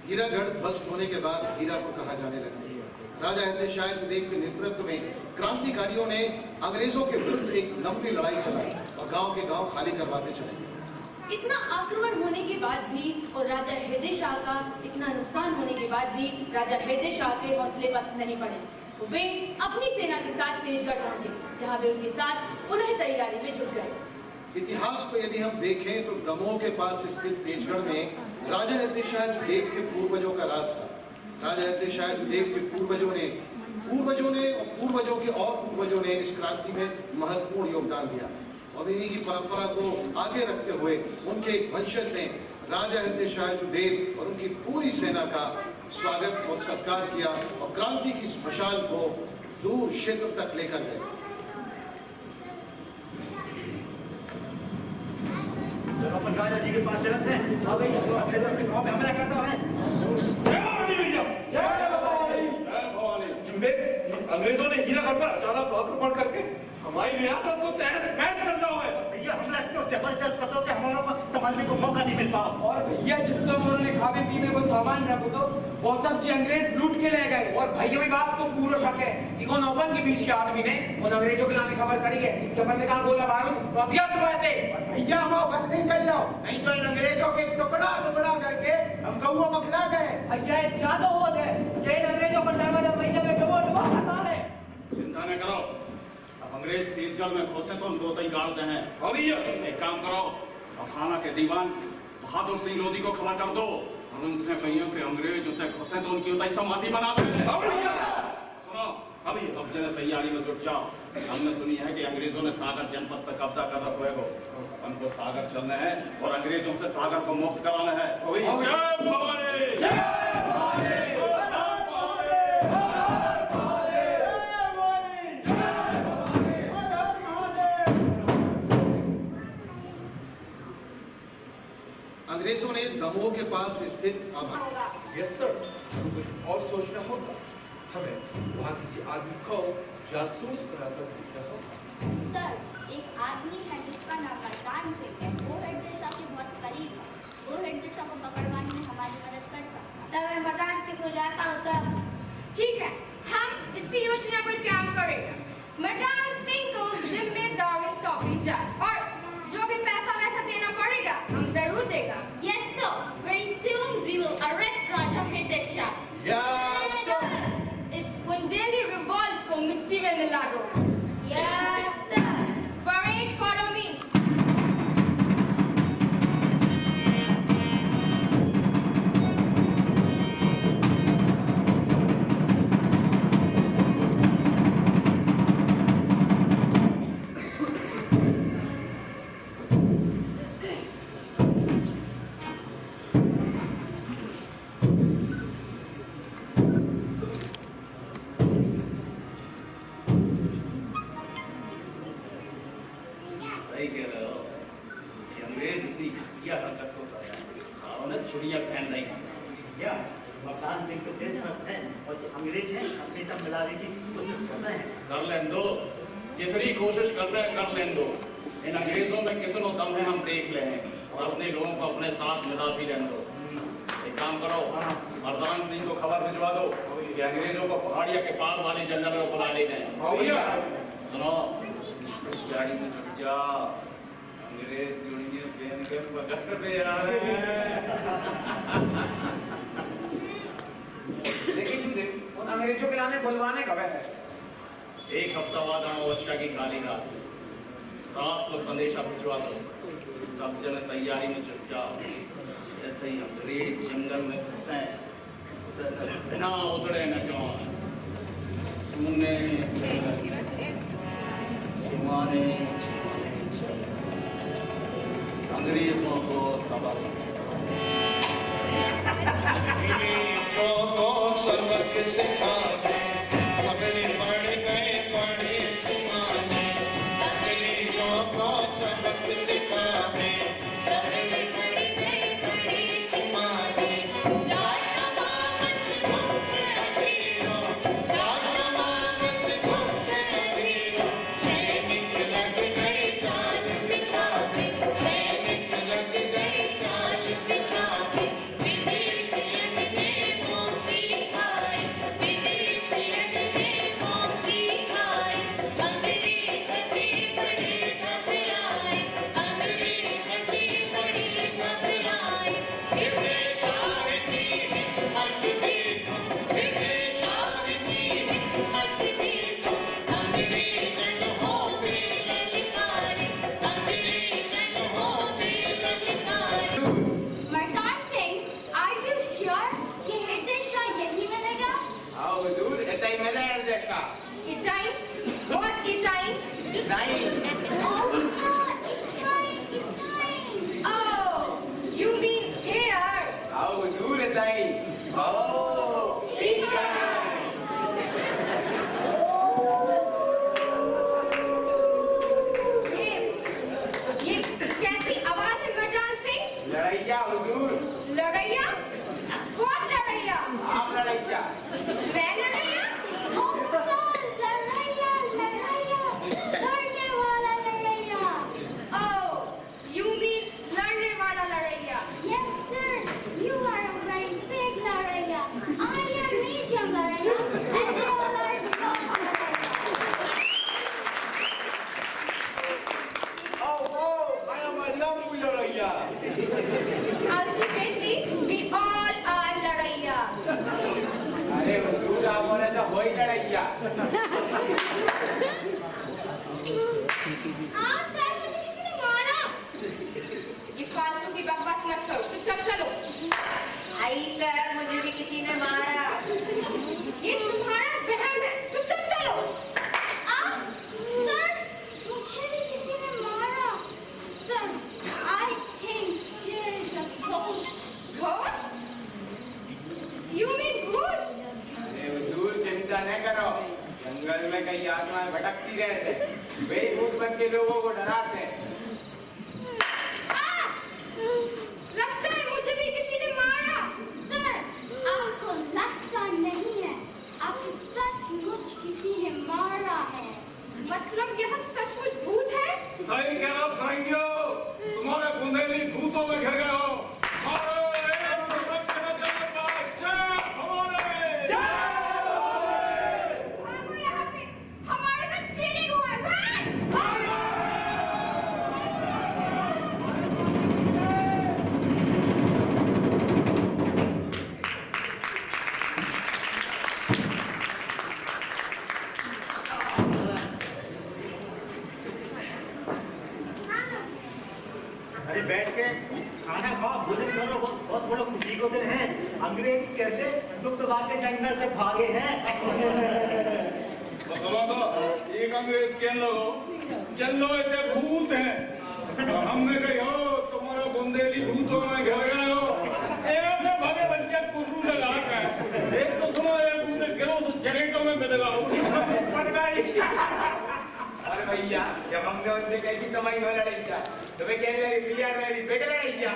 हीरागढ़ ध्वस्त होने के बाद हीरा को कहा जाने लगा। राजा हिंदू शाह देव के नेतृत्व में क्रांतिकारियों ने अंग्रेजों के विरुद्ध एक लंबी लड़ाई चलाई और गांव के गांव खाली करवाते चले गए। इतना आक्रमण होने के बाद भी और राजा हृदय शाह का इतना नुकसान होने के बाद भी राजा हृदय शाह के हौसले पस्त नहीं पड़े। वे अपनी सेना के साथ तेजगढ़ पहुंचे, जहां वे उनके साथ पुनः तैयारी में जुट गए। इतिहास को यदि हम देखें तो दमोह के पास स्थित तेजगढ़ में राजा हृदय शाह देव के पूर्वजों का राज था। राजा हृदय शाह देव के पूर्वजों ने इस क्रांति में महत्वपूर्ण योगदान दिया और इन्हीं की परंपरा को आगे रखते हुए उनके एक वंशज ने राजा हृदय शाह देव और उनकी पूरी सेना का स्वागत और सत्कार किया और क्रांति की इस मशाल को दूर क्षेत्र तक लेकर गए। जब अपन राजा जी के पास से रखते हैं, गांव में हमला करता है। अंग्रेजों ने हीरा घर पर अचानक आक्रमण करके हमारी रियासत को तहस नहस कर जाओगे। भैया हमला तो जबरदस्त करो कि हमारा समझने को मौका नहीं मिलता। और भैया जितना उन्होंने खाने पीने को सामान रखो तो वो सब चीज अंग्रेज लूट के ले गए। और भैया भी बात को पूरा शक है कि कौन ओपन के बीच के आदमी ने उन अंग्रेजों के नाम खबर करी है कि अपन ने कहा गोला बारूद तो हथियार छुपाए थे। भैया हम बस नहीं चल जाओ, नहीं तो इन अंग्रेजों के टुकड़ा टुकड़ा करके हम कौआ मखला गए। भैया एक जादू हो जाए कि इन अंग्रेजों को नर्मदा महीने में डुबो डुबो करना है। चिंता न करो, अब अंग्रेज तीजगढ़ में घुसे तो उनको ही गाड़ते हैं। और एक काम करो, अखाना के दीवान बहादुर सिंह लोधी को खबर कर दो और उनसे कहियो कि अंग्रेज उतने घुसे तो उनकी उतनी समाधि बना दे। सुनो, अभी सब जने तैयारी में जुट जाओ। हमने सुनी है कि अंग्रेजों ने सागर जनपद पर कब्जा कर रखा है। हमको सागर चलना है और अंग्रेजों से सागर को मुक्त कराना है। जय भवानी, जय भवानी। अंग्रेजों ने दमोह के पास स्थित यस सर, और सोचना होगा। हमें वहाँ किसी आदमी को जासूस बनाकर देखना होगा। सर, एक आदमी है जिसका नाम मर्दान सिंह है। वो हेड दिशा के बहुत करीब है। वो हेड दिशा को पकड़वाने में हमारी मदद कर सकता है। सर, मैं मर्दान सिंह को जाता हूँ सर। ठीक है, हम इसी योजना पर काम करेंगे। मर्दान सिंह को जिम्मेदारी सौंपी जाए और जो भी पैसा वैसा देना पड़ेगा हम जरूर देगा। Yes sir, very soon we will arrest Raja Hirdeshah. Yes sir. इस बुंदेली रिवॉल्ट को मिट्टी में मिला दो। Yes sir. Parade, follow me. छुड़िया पहन रही है। या मर्दान सिंह तो देशभक्त हैं और जो अंग्रेज हैं अपनी दम मिलाने की कोशिश कर रहे हैं। कर लें दो, जितनी कोशिश कर रहे हैं कर लें दो। इन अंग्रेजों में कितनों दम है हम देख ले हैं और अपने लोगों को अपने साथ मिला भी लें दो। एक काम करो, मर्दान सिंह को खबर भिजवा दो कि अंग्रेजों को पहाड़िया के पार वाले जंगल में बुला ले गए। सुनो, गाड़ी में जुट जा, अंग्रेज चूड़ियां पहन कर पकड़ में आ रहे हैं। लेकिन उन अंग्रेजों के लाने बुलवाने कब है? एक हफ्ता बाद अमावस्या की काली रात को संदेशा भिजवा दो। सब जने तैयारी में जुट जाओ। जैसे ही अंग्रेज जंगल में घुसे बिना उतरे न जाओ, सुनने छिपाने अंग्रेजों को सबक सबक सिखा दे, सबने पढ़ गए पढ़े तुम्हारे। अंग्रेजों को सबक सिखा दे, सबने पढ़ गए पढ़े तुम्हारे। लड़ैया? मैं लड़ैया? ओ सर, लड़ैया वही लड़ाइया। सर मुझे किसी ने मारा। ये फालतू की बकवास मत करो, चुपचाप चलो। आई सर मुझे भी किसी ने मारा। ये तुम्हारा वहम है, चुपचाप चलो। सर मुझे भी किसी ने मारा। Sir I think there's a ghost. Ghost? You mean भूत? अरे हुजूर चिंता न करो, जंगल में कई आत्माएं भटकती रहते, वे भूत बन के लोगों को डराते हैं। लगता है मुझे भी किसी ने मारा। सर आपको लगता नहीं है, आपको सचमुच किसी ने मारा है। मतलब यहाँ सचमुच भूत है? सही कह रहा भाइयों, तुम्हारे बुंदेली भूतों में घिर गए हो। भागो यहाँ से, हमारे साथ चीटिंग हुआ है। अरे बैठ के खाना खाओ, भोजन करो, बहुत बड़ा खुशी को दिन है। अंग्रेज कैसे दुग्धवार के जंगल से भागे हैं। तो सुनो तो, एक अंग्रेज के लोग इतने भूत हैं। हमने कही हो तुम्हारा बुंदेली भूतों में घर गए हो, ऐसे भगे बच्चे कुर्रू लगा कर। एक तो सुनो, एक दूसरे गिरो तो जनेटों में मिलेगा। अरे भैया, जब हमने उनसे कही थी तुम्हारी हो लड़ाइया, तो वे कह रहे भैया मेरी बेटे लड़ाइया।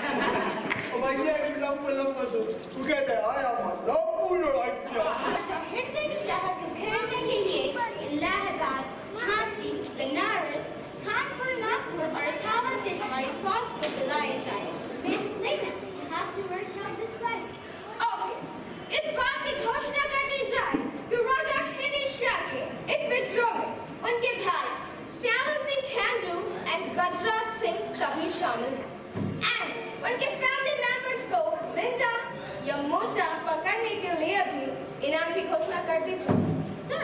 भैया की लंबे लंबे तो तू कहते आया लंबू लड़ाइया। अच्छा हृदय शहर को घेरने के लिए इलाहाबाद, झांसी, बनारस, कानपुर, नागपुर और इटावा से हमारी फौज को बुलाया जाए। इस बात की घोषणा कर दी जाए कि राजा हृदय शाह के इस विद्रोह में उनके भाई श्यामल सिंह खांजू एंड गजराज सिंह सभी शामिल हैं। एंड उनके फैमिली मेंबर्स को जिंदा या मुर्दा पकड़ने के लिए भी इनाम की घोषणा कर दी जाए। सर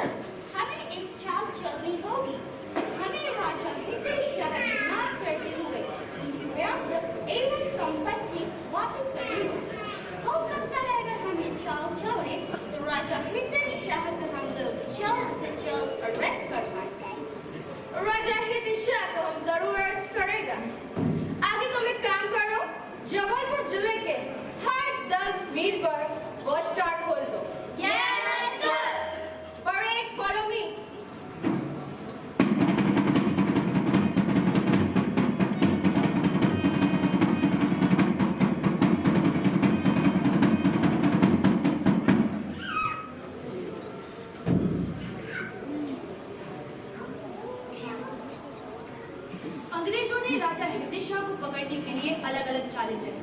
हमें एक चाल चलनी होगी। हमें राजा हृदय शाह के नाम करते हुए उनकी विरासत एवं संपत्ति वापस करनी होगी। हो सकता है अगर हम ये चाल चले तो राजा हृदय शाह को हम लोग जल्द से जल्द अरेस्ट कर पाएंगे। राजा हृदय शाह को हम जरूर अरेस्ट करेगा। आगे तुम एक काम करो, जबलपुर जिले के हर 10 मील पर वॉच टावर खोल दो। Yes sir. Parade follow me. अंग्रेजों ने राजा हृदय शाह को पकड़ने के लिए अलग अलग चालें चली,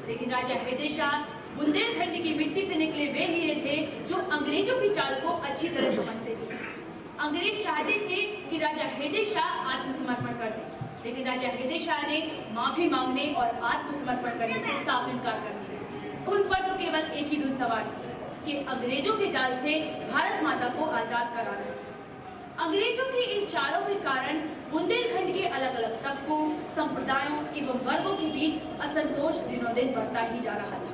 लेकिन राजा हृदय शाह बुंदेलखंड की मिट्टी से निकले वे हीरे थे जो अंग्रेजों की चाल को अच्छी तरह समझते थे। अंग्रेज चाहते थे कि राजा हृदय शाह आत्मसमर्पण कर दे, लेकिन राजा हृदय शाह ने माफी मांगने और आत्मसमर्पण करने से साफ इनकार कर दिया। उन पर तो केवल एक ही धुन सवार थी कि अंग्रेजों के जाल से भारत माता को आजाद कराना। अंग्रेजों की इन चालों के कारण बुंदेलखंड के अलग अलग तबकों, संप्रदायों एवं वर्गों के बीच असंतोष दिनों दिन बढ़ता ही जा रहा था।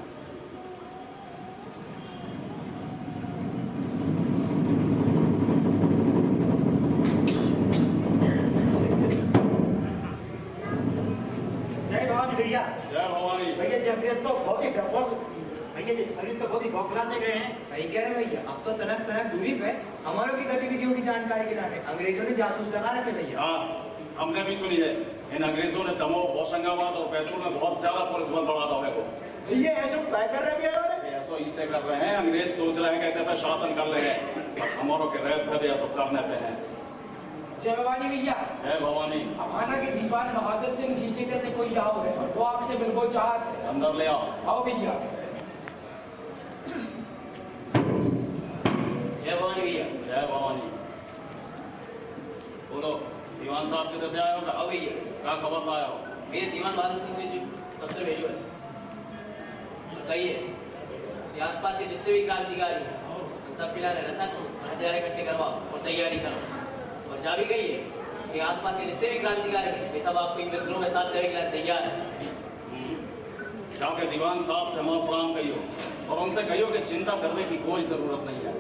जय भवानी भैया। जय भवानी भैया जी, अभी तो बहुत ही भैया जी अभी तो बहुत ही बौखला से गए हैं। सही कह रहे भैया, अब तो तनक तनक दूरी पे हमारों की गतिविधियों की जानकारी के नाते अंग्रेजों ने जासूस लगा रखे भैया। हाँ, हमने भी सुनी है। इन अंग्रेजों ने दमोह, होशंगाबाद और बैतूल में बहुत ज्यादा पुलिस बल बढ़ा था को। ये ऐसे तय कर रहे भैया, ऐसा इसे कर रहे हैं। अंग्रेज सोच रहे हैं कहते हैं शासन कर रहे हैं, और हमारों के रहते भी ऐसा करने पे हैं। जय भवानी भैया। जय भवानी। अभाना के दीवान बहादुर सिंह जी के जैसे कोई आओ है और वो आपसे बिल्कुल चाहते हैं। अंदर ले आओ। आओ भैया। जय भवानी भैया। जय भवानी। बोलो, दीवान साहब किधर से आए हो? आओ भैया। क्या खबर लाया हो? मेरे दीवान बहादुर सिंह ने जो पत्र भेजो है, बताइए ये आसपास के जितने भी क्रांतिकारी हैं सब पिलाने रसद और हथियार इकट्ठे करवाओ और तैयारी करो। और जा भी गई है कि आसपास के जितने भी क्रांतिकारी हैं वे सब आपको इन मित्रों में साथ देने के लिए तैयार है। शाह के दीवान साहब से हमारा प्रणाम कहियो और उनसे कहियो कि चिंता करने की कोई जरूरत नहीं है।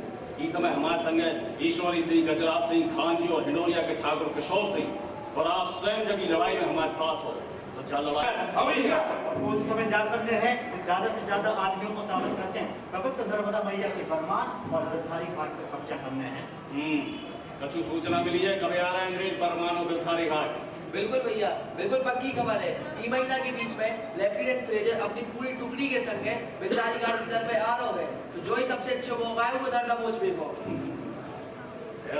इस समय हमारे संग ईश्वरी सिंह, गजराज सिंह, खान जी और हिंडोरिया के ठाकुर किशोर सिंह और आप स्वयं जब की लड़ाई में हमारे साथ हो तो चल लड़ाई। वो उस समय जाकर हैं ज्यादा से ज्यादा आदमियों को शामिल करते हैं। पवित्र नर्मदा मैया के फरमान और गिरधारी घाट पर कब्जा करने हैं। कछु सूचना मिली है कब आ रहा है अंग्रेज परमाणु गिरधारी घाट? बिल्कुल भैया, बिल्कुल पक्की खबर है। 3 महीना के बीच में लेफ्टिनेंट फ्रेजर अपनी पूरी टुकड़ी के संग गिरधारी घाट की तरफ आ रहा है। तो जो ही सबसे अच्छे मौका है वो दर्दा पहुंच भी हो।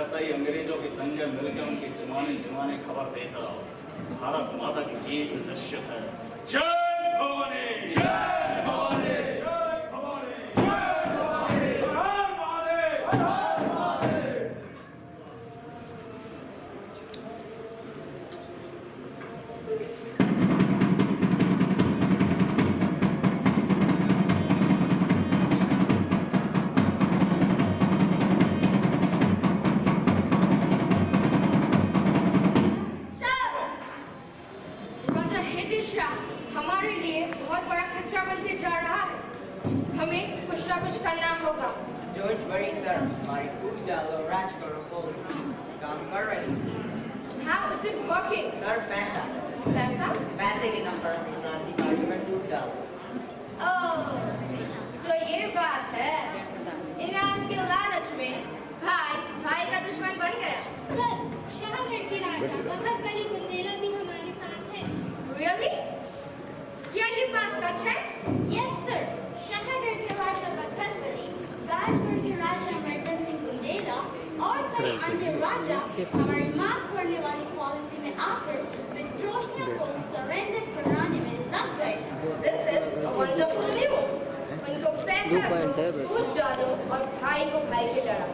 ऐसा ही अंग्रेजों की संजय मिलकर उनकी जमाने खबर देता रहो। भारत माता की जीत निश्चित है। जय भवानी, जय भवानी, जय भवानी, जय भवानी, हर महादेव, हर महादेव। हमारे लिए बहुत बड़ा खतरा बनते जा रहा है। हमें कुछ ना कुछ करना होगा। Don't worry, sir. हमारी फूट डालो राज करो काम कर रही। How it is working? Sir पैसा पैसे के नंबर क्रांतिकारी में फूट डालो। ओह, तो ये बात है। इनाम के लालच में भाई का दुश्मन बन गया। सर, शाहगढ़ की राजा भगत अली बुंदेला भी हमारे साथ है। Really? क्या ये बात सच है? Yes, sir. शाहगढ़ के राजा भगत अली, गायकवाड़ के राजा मर्दन सिंह बुंदेला और कई अन्य राजा हमारी माफ करने वाली पॉलिसी में आकर विद्रोहियों को सरेंडर कराने में लग गए। This is a wonderful news. उनको पैसा दो, फूट डालो और भाई को भाई से लड़ाओ।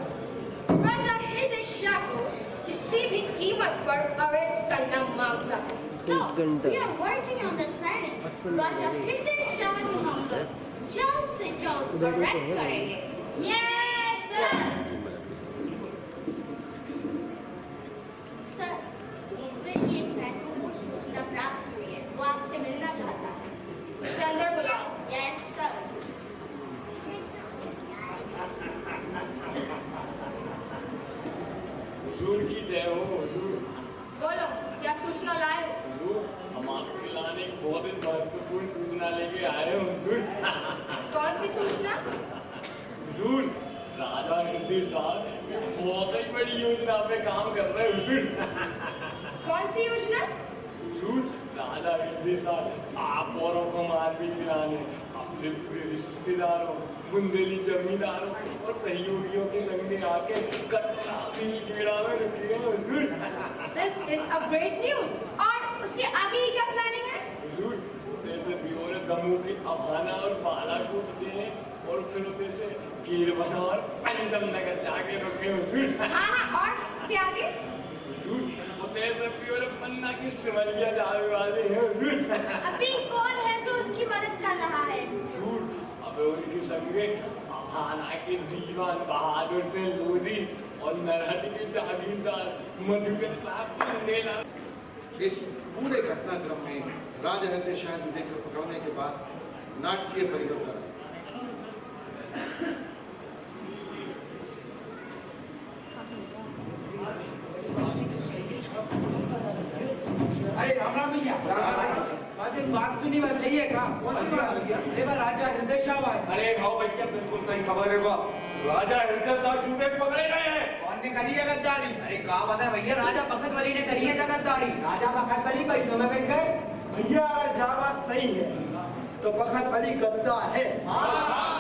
राजा हृदय शाह को किसी भी कीमत पर अरेस्ट करना मांगता है। So, we are working on that planning. राजा हृदय शाह को हम लोग जल्द से जल्द अरेस्ट करेंगे। Yes, sir. सर, मुखबिर की एक फ्रेंड को कुछ सूचना प्राप्त हुई है। वो आपसे मिलना चाहता है। उसे अंदर बुलाओ। Yes, sir. हुजूर की जय हो। हुजूर बोलो, क्या सूचना लाए हो? हुजूर, हम आपसे लाने एक बहुत ही महत्वपूर्ण सूचना लेके आए हैं। हुजूर कौन सी सूचना? हुजूर, राजा हृदय साहब बहुत ही बड़ी योजना पे काम कर रहे हैं। हुजूर कौन सी योजना? हुजूर, राजा हृदय साहब आप औरों को मार भी दिलाने अपने पूरे रिश्तेदारों, बुंदेली जमींदारों और सहयोगियों के संग आके कटरा भी गिरा में रुके हैं। हुजूर This is a great news. और उसके आगे ही क्या प्लानिंग है? हुजूर, जैसे बियोरे दमू की अफाना और बालाकोट जिले और फिर जैसे कीरबना और पंचम नगर जाके रुके। हुजूर हाँ, और उसके आगे? हुजूर, वो जैसे बियोरे पन्ना की सिमरिया जाने वाले हैं। हुजूर अभी कौन है जो उनकी मदद कर रहा है? हुजूर, अब उनके संगे अफाना के दीवान बहादुर से लोधी और नरहट के जागीरदार मधुकर साहब बुंदेला। इस पूरे घटनाक्रम में राजा हृदय शाह जी को पकड़ने के बाद नाटकीय परिवर्तन है। अरे राम भैया, बात सुनी बस सही है का? कौन सी बात भैया? अरे वह राजा हृदय शाह है। अरे भाव भैया, बिल्कुल सही खबर है। वह राजा हृदय शाह जूते पकड़े गए हैं। कौन ने करी है गद्दारी? अरे कहा बता भैया, राजा बखत वली ने करी है गद्दारी। राजा बखत वली पैसों में बिक गए। भैया जहाँ बात सही है तो बखत वली गद्दार है।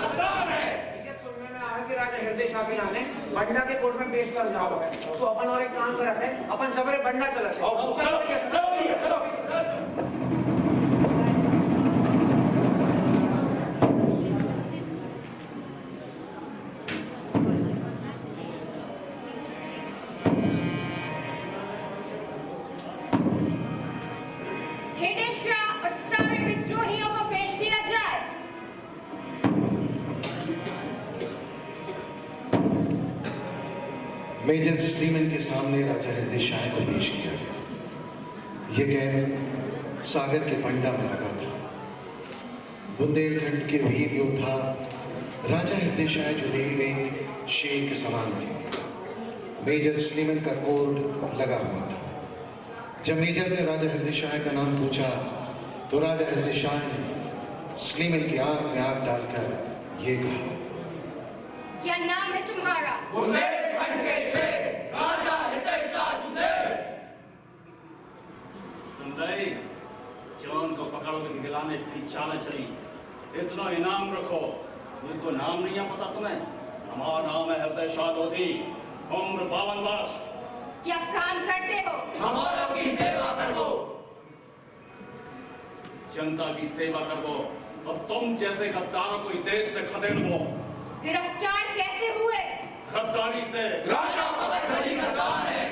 गद्दार है। ये सुनने में आया कि राजा हृदय शाह के नाने बंडा के कोर्ट में पेश कर जाओ। तो अपन और एक काम करते हैं, अपन सवेरे बंडा चलते हैं। चलो भैया, चलो। मेजर स्लीमन के सामने राजा हृदय शाह को पेश किया गया। यह कैंप सागर के पंडा में लगा था। बुंदेलखंड के वीर योद्धा राजा हृदय शाह जो देखे गए शेर के समान थे। मेजर स्लीमन का कोड लगा हुआ था। जब मेजर ने राजा हृदय शाह का नाम पूछा तो राजा हृदय शाह ने स्लीमन की आंख में आंख डालकर ये कहा, क्या नाम है तुम्हारा? बुंदेलखंड के शेर राजा हृदय शाह जुदेव। सुंदरी जवान को पकड़ोगे गिलाने की चाल चली। इतना इनाम रखो। मुझको नाम नहीं है पता तुम्हें? हमारा नाम है हृदय शाह लोधी, उम्र 52 वर्ष। क्या काम करते हो? हमारा की सेवा करो। जनता की सेवा करो और तुम जैसे गद्दारों को देश से खदेड़ो। गिरफ्तार कैसे हुए? गद्दारी से। राजा भगत अली गद्दार है।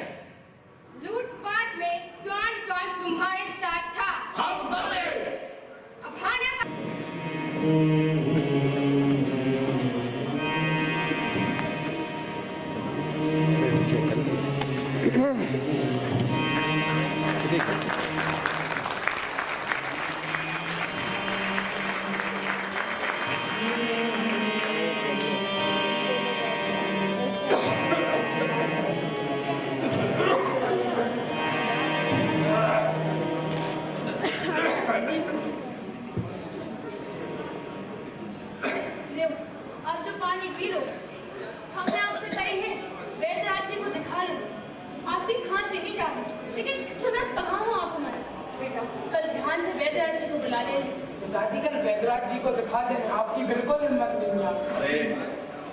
लूटपाट में कौन कौन तुम्हारे साथ था? हम सब। अब खाना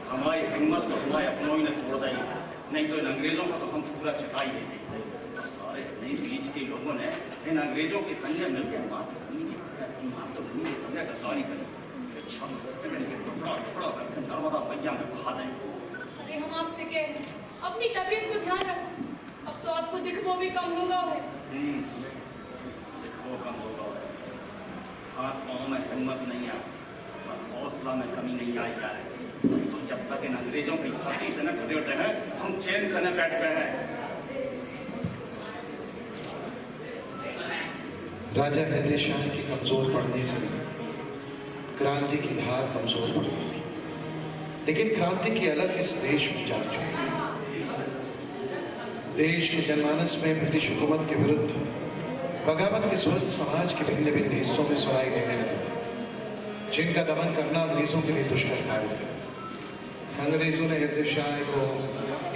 हमारी हिम्मत तो हमारे अपनों ही ने तोड़ दी, नहीं तो इन अंग्रेजों का तो हम पूरा चटाई देते। सारे अपने बीच के लोगों ने इन अंग्रेजों के संग मिलकर मातृभूमि के संग गद्दारी करी। टुकड़ा करके नर्मदा मैया में बहा दें। अरे हम आपसे कह रहे हैं, अपनी तबीयत को ध्यान रखो। अब तो आपको दिखबो भी कम होगा है। दिखबो कम होगा है। हाथ पाँव में हिम्मत नहीं है और हौसला में कमी नहीं आई है। तो जब तक इन अंग्रेजों की धरती से न खदेड़ते हैं, हम चैन से न बैठ गए हैं। राजा हृदय शाह के कमजोर पड़ने से क्रांति की धार कमजोर पड़ गई थी, लेकिन क्रांति की अलग इस देश में जाग चुकी है। देश के जनमानस में ब्रिटिश हुकूमत के विरुद्ध बगावत के सूरज समाज के भिन्न भिन्न हिस्सों में सुनाई देने लगे थे, जिनका दमन करना अंग्रेजों के लिए दुष्कर कार्य था। अंग्रेजों ने हृदय शाह को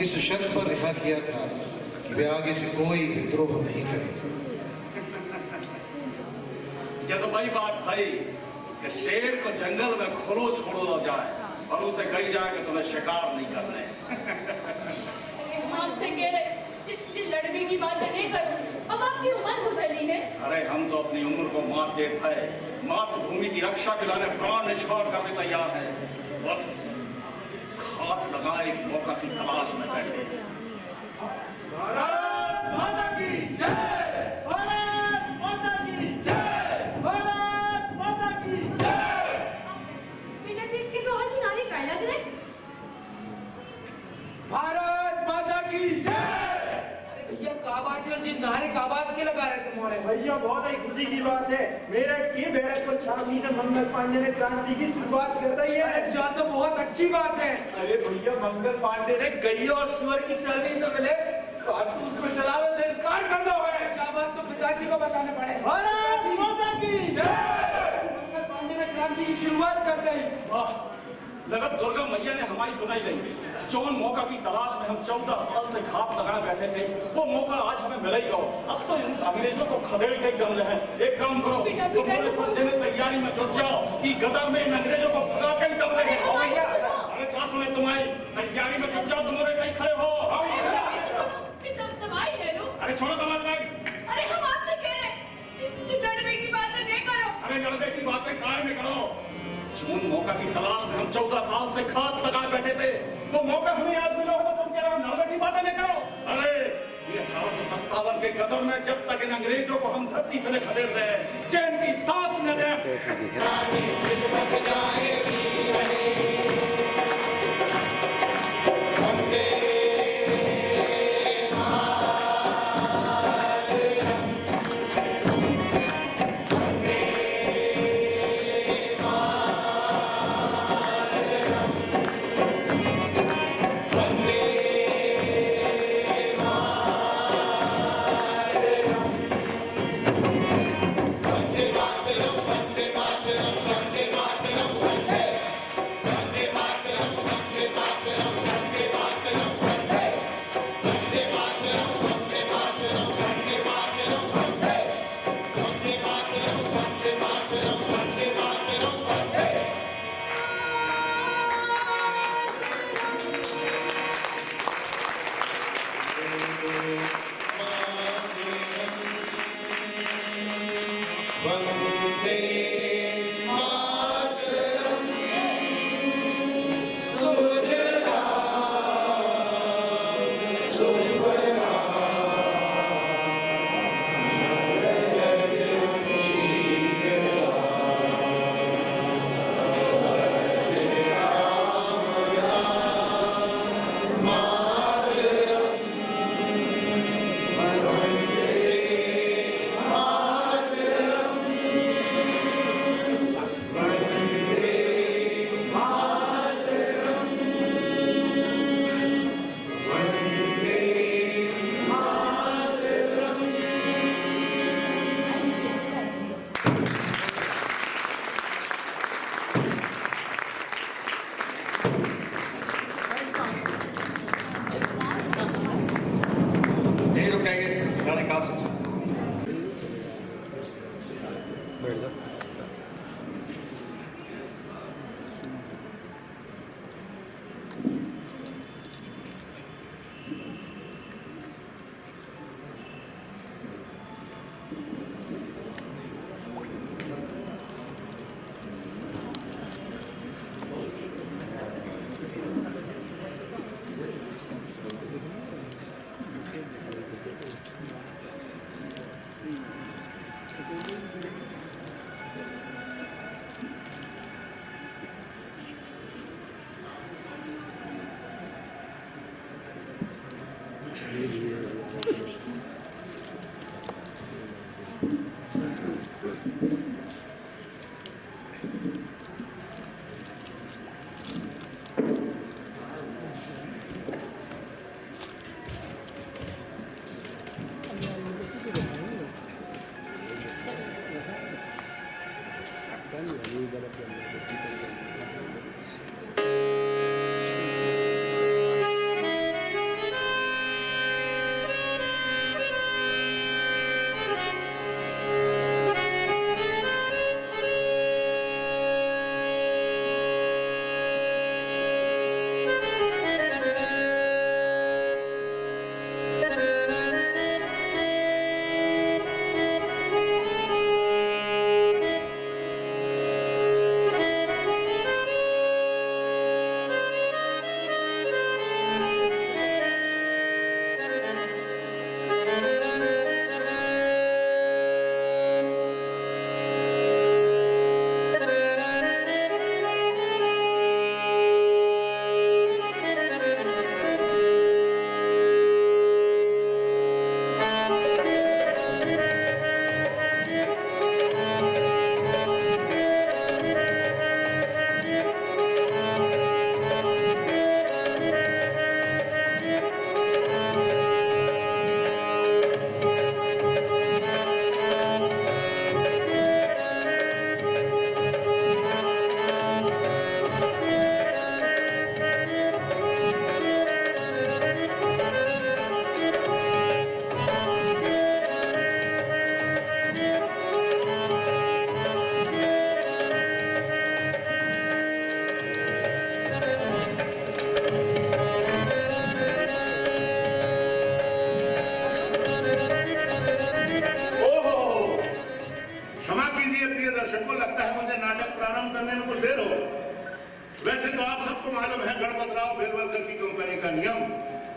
इस शर्त पर रिहा किया था कि वे आगे से कोई विद्रोह नहीं करेंगे। यह तो वही बात भाई कि शेर को जंगल में खुलो छोड़ो जाए और उसे कही जाए कि तुम्हें शिकार नहीं करने। हम आपसे कह रहे लड़ने की बात नहीं करो, अब आपकी उम्र हो चली है। अरे हम तो अपनी उम्र को मात देते हैं, मातृभूमि की रक्षा के लिए प्राण निछावर करने तैयार है। बस हाथ लगाए एक मौका की तलाश में बैठे। भारत माता की जय, भारत माता की जय, भारत माता की जय। बेटा देख के तो आज नारी काय लग रहे। भारत माता की जय। भैया काबाज जी नारे काबाज के लगा रहे थे मोरे। भैया बहुत ही खुशी की बात है, मेरठ की बैरकपुर छावनी से मंगल पांडे ने क्रांति की शुरुआत कर दी है। अरे जा तो बहुत अच्छी बात है। अरे भैया मंगल पांडे ने गई और सुअर की चलनी से मिले कारतूस में चलावे से इनकार कर दो है। क्या बात तो पिताजी को बताने पड़े। भारत माता की जय। मंगल पांडे ने क्रांति की शुरुआत कर दी। वाह, लगत दुर्गा मैया ने हमारी सुनाई नहीं। जौन मौका की तलाश में हम 14 साल से घात लगाए बैठे थे, वो मौका आज हमें मिल ही गो। अब तो इन अंग्रेजों को खदेड़ के ही दम रहे। एक काम करो, तुम पूरे फौजे में तैयारी में जुट जाओ कि गदर में इन अंग्रेजों को भगा के ही दम रहे। अरे क्या सुने तुम्हारी तैयारी में जुट जाओ, तुम्हारे कहीं खड़े हो। दवाई ले लो। अरे छोड़ो दवाई। अरे हम आपसे कह रहे लड़ने की बातें नहीं करो। अरे लड़ने की बातें कार में करो। जून मौका की तलाश में हम 14 साल से खात लगाए बैठे थे, वो मौका हमें याद मिला होगा। तुम कह रहे हो लड़ने की बातें नहीं करो। अरे ये 1857 के गदर में जब तक इन अंग्रेजों को हम धरती से न खदेड़ते हैं, चैन की सांस न लें। यही रुक जाइए गाने का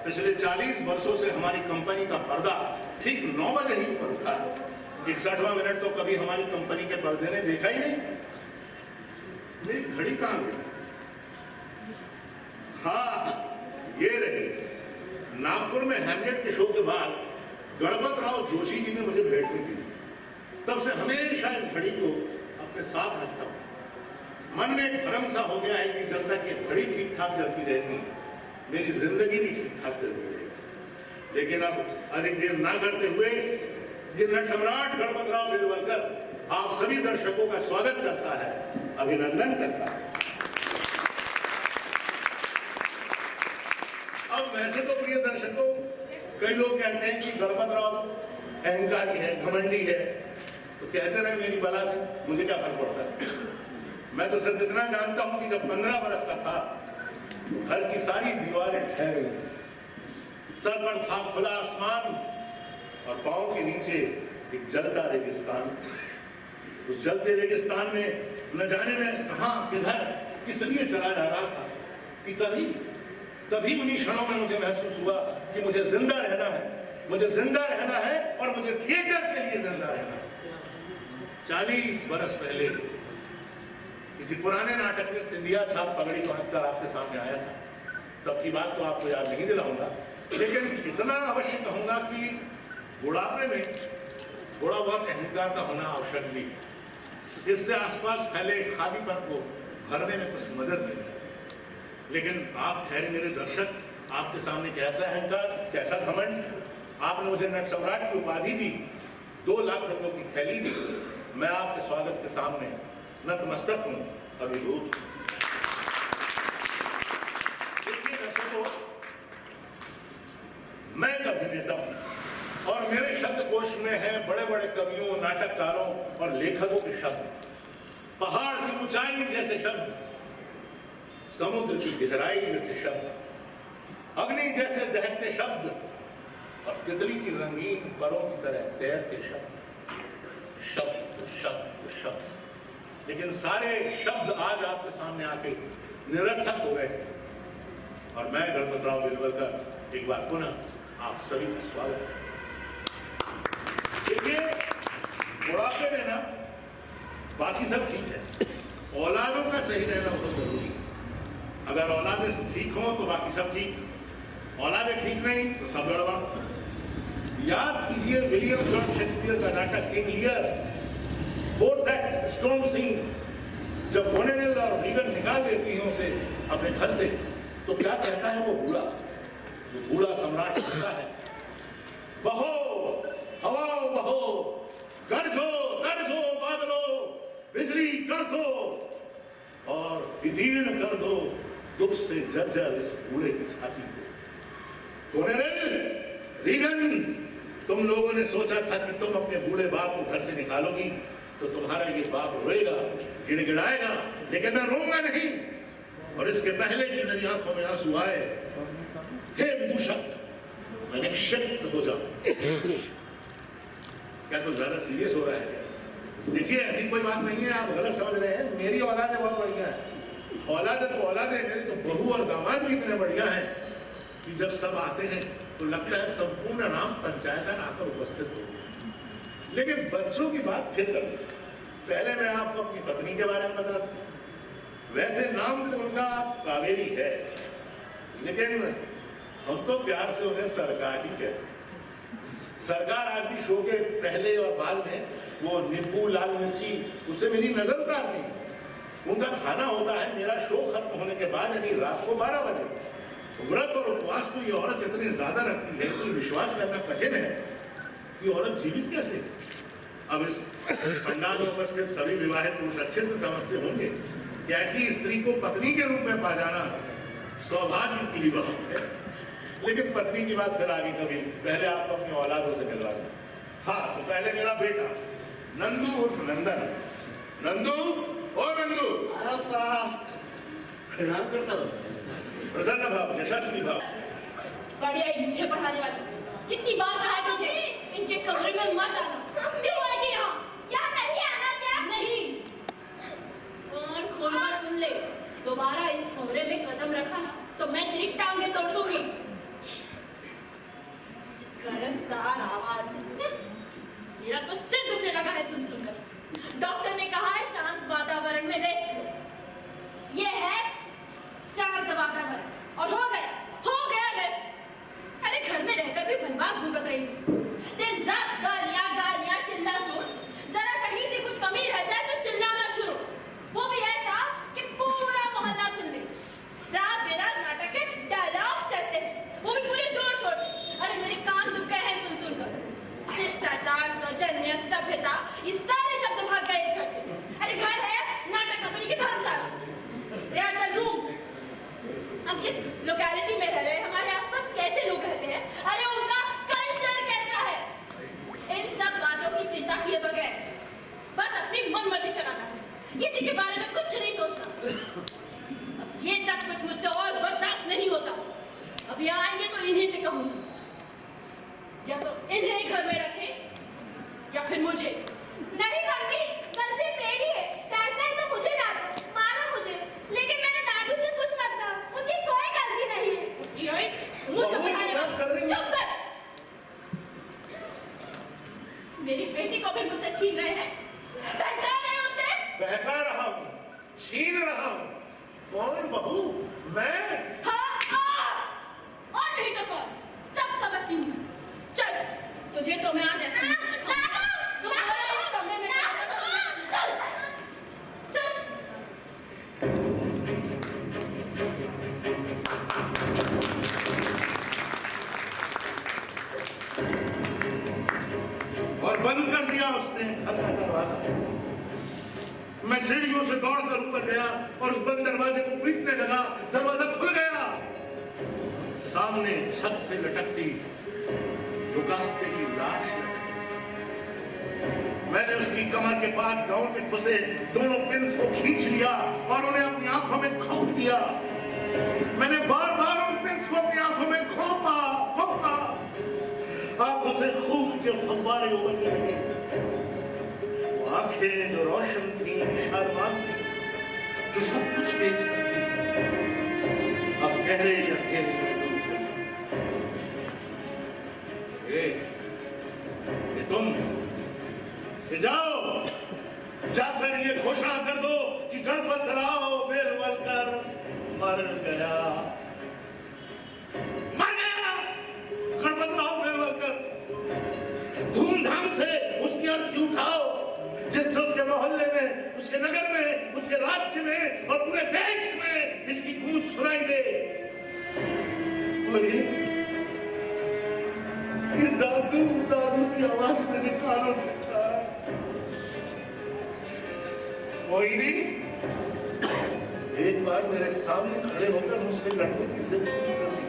पिछले 40 वर्षों से हमारी कंपनी का पर्दा ठीक 9 बजे ही ऊपर उठा। 61वां मिनट तो कभी हमारी कंपनी के पर्दे ने देखा ही नहीं। मेरी घड़ी कहां गई? हाँ, ये रही। नागपुर में हैमलेट के शो के बाद गणपत राव जोशी जी ने मुझे भेंट की थी। तब से हमेशा इस घड़ी को अपने साथ रखता हूं। मन में एक भ्रम सा हो गया है कि जब तक ये घड़ी ठीक ठाक चलती रहेगी मेरी जिंदगी भी ठीक ठाक चलती रहेगी। लेकिन अब अधिक देर ना करते हुए ये नट सम्राट गणपत राव बिलवलकर आप सभी दर्शकों का स्वागत करता है, अभिनंदन करता है। अब वैसे तो प्रिय दर्शकों, कई लोग कहते हैं कि गणपत राव अहंकारी है, घमंडी है, तो कहते रहे मेरी बला से, मुझे क्या फर्क पड़ता है। मैं तो सिर्फ इतना जानता हूं कि जब 15 वर्ष का था घर की सारी दीवारें ढह गई थी। सर पर था खुला आसमान और पांव के नीचे एक जलता रेगिस्तान। उस जलते रेगिस्तान में न जाने में कहां किधर किस लिए चला जा रहा था कि तभी उन्हीं क्षणों में मुझे महसूस हुआ कि मुझे जिंदा रहना है, मुझे जिंदा रहना है और मुझे थिएटर के लिए जिंदा रहना है। 40 वर्ष पहले किसी पुराने नाटक में सिंधिया छाप पगड़ी पहनकर आपके सामने आया था। तब की बात तो आपको याद नहीं दिलाऊंगा, लेकिन इतना अवश्य कहूंगा कि बुढ़ापे में थोड़ा बहुत अहंकार का होना आवश्यक भी है। इससे आसपास फैले खालीपन को भरने में कुछ मदद मिल जाती। लेकिन आप ठहरे मेरे दर्शक, आपके सामने कैसा अहंकार, कैसा घमंड। आपने मुझे नट सम्राट की उपाधि दी, 2 लाख रुपयों की थैली दी। मैं आपके स्वागत के सामने नतमस्तक हूं। अभिभूत। देखिए दर्शकों, मैं एक अभिनेता हूं और मेरे शब्दकोश में है बड़े बड़े कवियों, नाटककारों और लेखकों के शब्द, पहाड़ की ऊंचाई जैसे शब्द, समुद्र की गहराई जैसे शब्द, अग्नि जैसे दहकते शब्द और तितली की रंगीन परों की तरह तैरते शब्द, शब्द शब्द शब्द। लेकिन सारे शब्द आज आपके सामने आके निरर्थक हो गए और मैं गणपतराव बेलवलकर एक बार पुनः आप सभी का स्वागत है। देखिए, बुढ़ापे में ना बाकी सब ठीक है, औलादों का सही रहना बहुत जरूरी है। अगर औलादें ठीक हो तो बाकी सब ठीक, औलादें ठीक नहीं तो सब गड़बड़। याद कीजिए विलियम जॉन शेक्सपियर का नाटक King Lear, fourth act storm scene, जब गोनेरेल और रीगन निकाल देती हैं उसे अपने घर से, तो क्या कहता है वो बूढ़ा सम्राट कहता है, बहो हवाओ बहो, गरजो गरजो बादलो, बिजली कर दो और विदीर्ण कर दो दुख से जर्जर इस बूढ़े की छाती को। गोनेरेल, रीगन, तुम लोगों ने सोचा था कि तुम अपने बूढ़े बाप को घर से निकालोगी तो तुम्हारा ये बाप रोएगा, गिड़गिड़ाएगा, लेकिन मैं रोऊंगा नहीं। और इसके पहले कि मेरी आंखों में आंसू आए, हे विदूषक, मैं निक्षिप्त हो जाऊं। क्या कुछ ज्यादा सीरियस हो रहा है क्या? देखिए, ऐसी कोई बात नहीं है, आप गलत समझ रहे हैं। मेरी औलादें बहुत बढ़िया है, औलादें तो औलादें, मेरी तो बहू और दामाद भी इतने बढ़िया हैं कि जब सब आते हैं तो लगता है संपूर्ण राम पंचायतन आकर उपस्थित हो। लेकिन बच्चों की बात फिर कर, पहले मैं आपको अपनी पत्नी के बारे में बता दूं। वैसे नाम तो उनका कावेरी है, लेकिन हम तो प्यार से उन्हें सरकार ही कहते हैं। सरकार आज भी शो के पहले और बाद में वो नींबू लाल मिर्ची, उससे मेरी नजर उतारती। उनका खाना होता है मेरा शो खत्म होने के बाद, यानी रात को 12 बजे। व्रत और उपवास को ये औरत इतनी ज्यादा रखती है कि विश्वास करना कठिन है कि औरत जीवित कैसे। अब इस पंडाल में उपस्थित सभी विवाहित पुरुष अच्छे से समझते होंगे कि ऐसी स्त्री को पत्नी के रूप में पा जाना सौभाग्य की बात है। लेकिन पत्नी की बात फिर आगे कभी, पहले आपको अपनी औलादों से मिलवा दें। हाँ, तो पहले मेरा बेटा नंदू उर्फ नंदन। नंदू, ओ नंदू, प्रणाम करता हूँ। प्रसन्न भाव, यशस्वी भाव। बढ़िया ही मुझे पढ़ाने वाली, कितनी बार कहा है तुझे इनके कमरे में मत आना। क्यों आई थी यहाँ? क्या नहीं आना? क्या नहीं, कान खोलकर सुन ले, दोबारा इस कमरे में कदम रखा तो मैं तेरी टांगे तोड़ दूंगी। गरजदार आवाज, मेरा तो सिर दुखने लगा है सुन सुनकर। डॉक्टर ने कहा है शांत वातावरण में रेस्ट करो। ये है शांत वातावरण और हो गया रेस्ट। अरे घर में रहकर भी बनवास भुगत रही हूँ, दिन रात गालियां गालियां, चिल्ला चोर। जरा कहीं से कुछ कमी रह जाए तो चिल्लाना शुरू, वो भी ऐसा कि पूरा मोहल्ला सुन ले। रात बेरात नाटक के डायलॉग चलते हैं, वो भी पूरे जोर शोर से। अरे मेरे कान दुख गए हैं सुन सुनकर। शिष्टाचार, सौजन्य, सभ्यता, ये सारे शब्द भाग गए इस घर से। अरे घर है नाटक कंपनी की धर्मशाला, रिहर्सल रूम। हम किस लोकेलिटी में रह रहे हैं, हमारे आसपास कैसे लोग रहते हैं, अरे उनका कल्चर कैसा है, इन सब बातों की चिंता किए बगैर बस अपनी मनमर्जी चलाना है, किसी के बारे में कुछ नहीं सोचना। अब ये सब कुछ मुझसे और बर्दाश्त नहीं होता। अब यहाँ आएंगे तो इन्हीं से कहूंगी, या तो इन्हें घर में रखें या फिर मुझे। नहीं मम्मी, गलती मेरी है। डांटना है तो मुझे डांटो, मारो मुझे, लेकिन मैंने दादू से कुछ मत कहा, उनकी कोई गलती नहीं है। मुझे पढ़ाने वाली, चुप कर। मेरी बेटी को भी मुझसे छीन रहे हैं, बहका रहे हो उसे। बहका रहा हूँ, छीन रहा हूँ। कौन बहू? मैं? हाँ, और नहीं तो कौन, सब समझती हूँ। चल, तुझे तो मैं आज ऐसे और बंद कर दिया उसने घर का दरवाजा। मैं सीढ़ियों से दौड़कर ऊपर बन गया और उस बंद दरवाजे को पीटने लगा। दरवाजा खुल गया, सामने छत से लटकती लुकास्ते की लाश। मैंने उसकी कमर के पास गाउन में फंसे दोनों पिंस को खींच लिया और उन्हें अपनी आंखों में घोंप दिया। मैंने बार बार उन पिंस को अपनी आंखों में घोंपा। आंखों से खून के फव्वारे उबलने लगे। वो आंखें जो रोशन थी, शारवान थी, जो सब कुछ देख सकती थी, अब गहरे अंधेरे में डूब गई। ये तुम जाओ, जाकर ये घोषणा कर दो कि गणपत राव बेलवलकर मर गया। मर गया गणपत राव बेलवलकर। धूमधाम से उसकी अर्थी उठाओ, जिससे उसके मोहल्ले में, उसके नगर में, उसके राज्य में और पूरे देश में इसकी गूंज सुनाई दे। और ये दादू दादू की आवाज मेरे कानों से कोई नहीं, एक बार मेरे सामने खड़े होकर मुझसे लड़ने की जिद कर दी।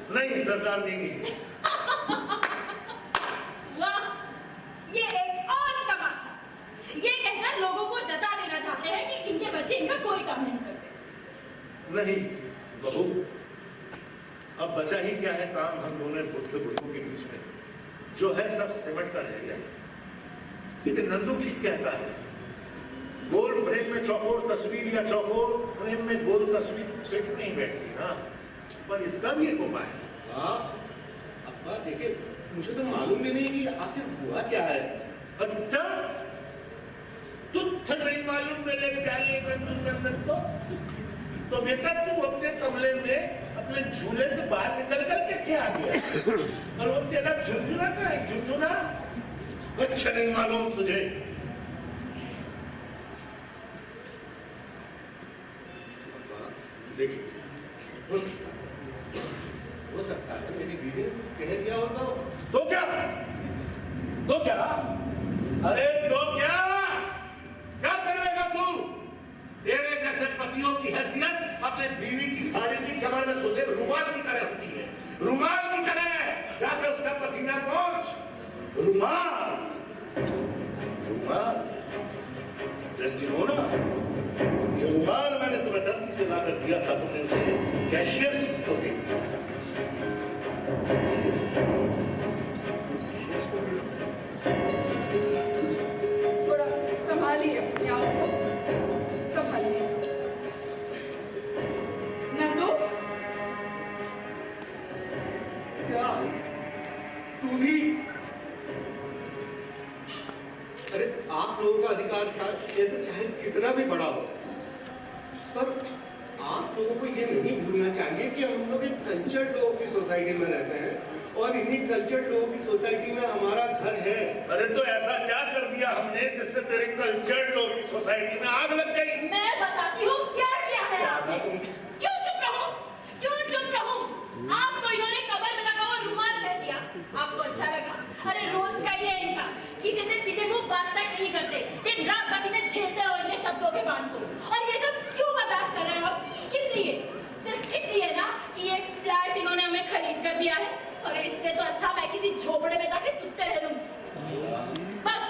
नहीं सरकार देगी। वाह, ये एक और तमाशा। ये कहकर लोगों को जता देना चाहते हैं कि इनके बच्चे इनका कोई काम नहीं करते। नहीं बहू, अब बचा ही क्या है काम हम दोनों बुढ़ों के बीच में, जो है सब सिमट कर रह गया। लेकिन नंदू ठीक कहता है, गोल फ्रेम में चौकोर तस्वीर या चौकोर फ्रेम में गोल तस्वीर फिट नहीं बैठती ना, पर इसका भी एक उपाय है। अब्बा देखिए, मुझे तो मालूम भी नहीं कि आखिर हुआ क्या है। अच्छा, तुझे नहीं मालूम मेरे प्याले नंदन तो बेटा तू अपने कमरे में अपने झूले से बाहर निकल कर कैसे आ गया? और वो तेरा झुंझुना का है, झुंझुना अच्छा नहीं मालूम तुझे। देखिए, हो सकता है मेरी बीवी कह दिया होगा। तो क्या? अरे तो क्या कर लेगा तू? तेरे जैसे पतियों की हैसियत अपने बीवी की साड़ी की कमर में तुझे रुमाल की तरह होती है, रुमाल की तरह। जाकर उसका पसीना पहुंच। रुमाल जो रुमाल मैंने तुम्हें टर्की से लाकर दिया था, तुमने उसे कैशियस को दे दिया। थोड़ा संभालिए अपने आप को, संभालिए। नंदू, क्या तू भी? अरे आप लोगों का अधिकार था, ये तो चाहे कितना भी बड़ा हो, पर आप लोगों को ये नहीं भूलना चाहिए कि हम लोग एक कल्चर्ड लोगों की सोसाइटी में रहते हैं और इन्हीं कल्चर्ड लोगों की सोसाइटी में हमारा घर है। अरे तो ऐसा क्या कर दिया हमने जिससे तेरे कल्चर्ड लोगों की सोसाइटी में आग लग गई? मैं बताती हूँ क्या किया है आपने। क्यों चुप रहो? कर दिया है। अरे इससे तो अच्छा मैं किसी झोपड़े में जाके सुते रह लूं। बस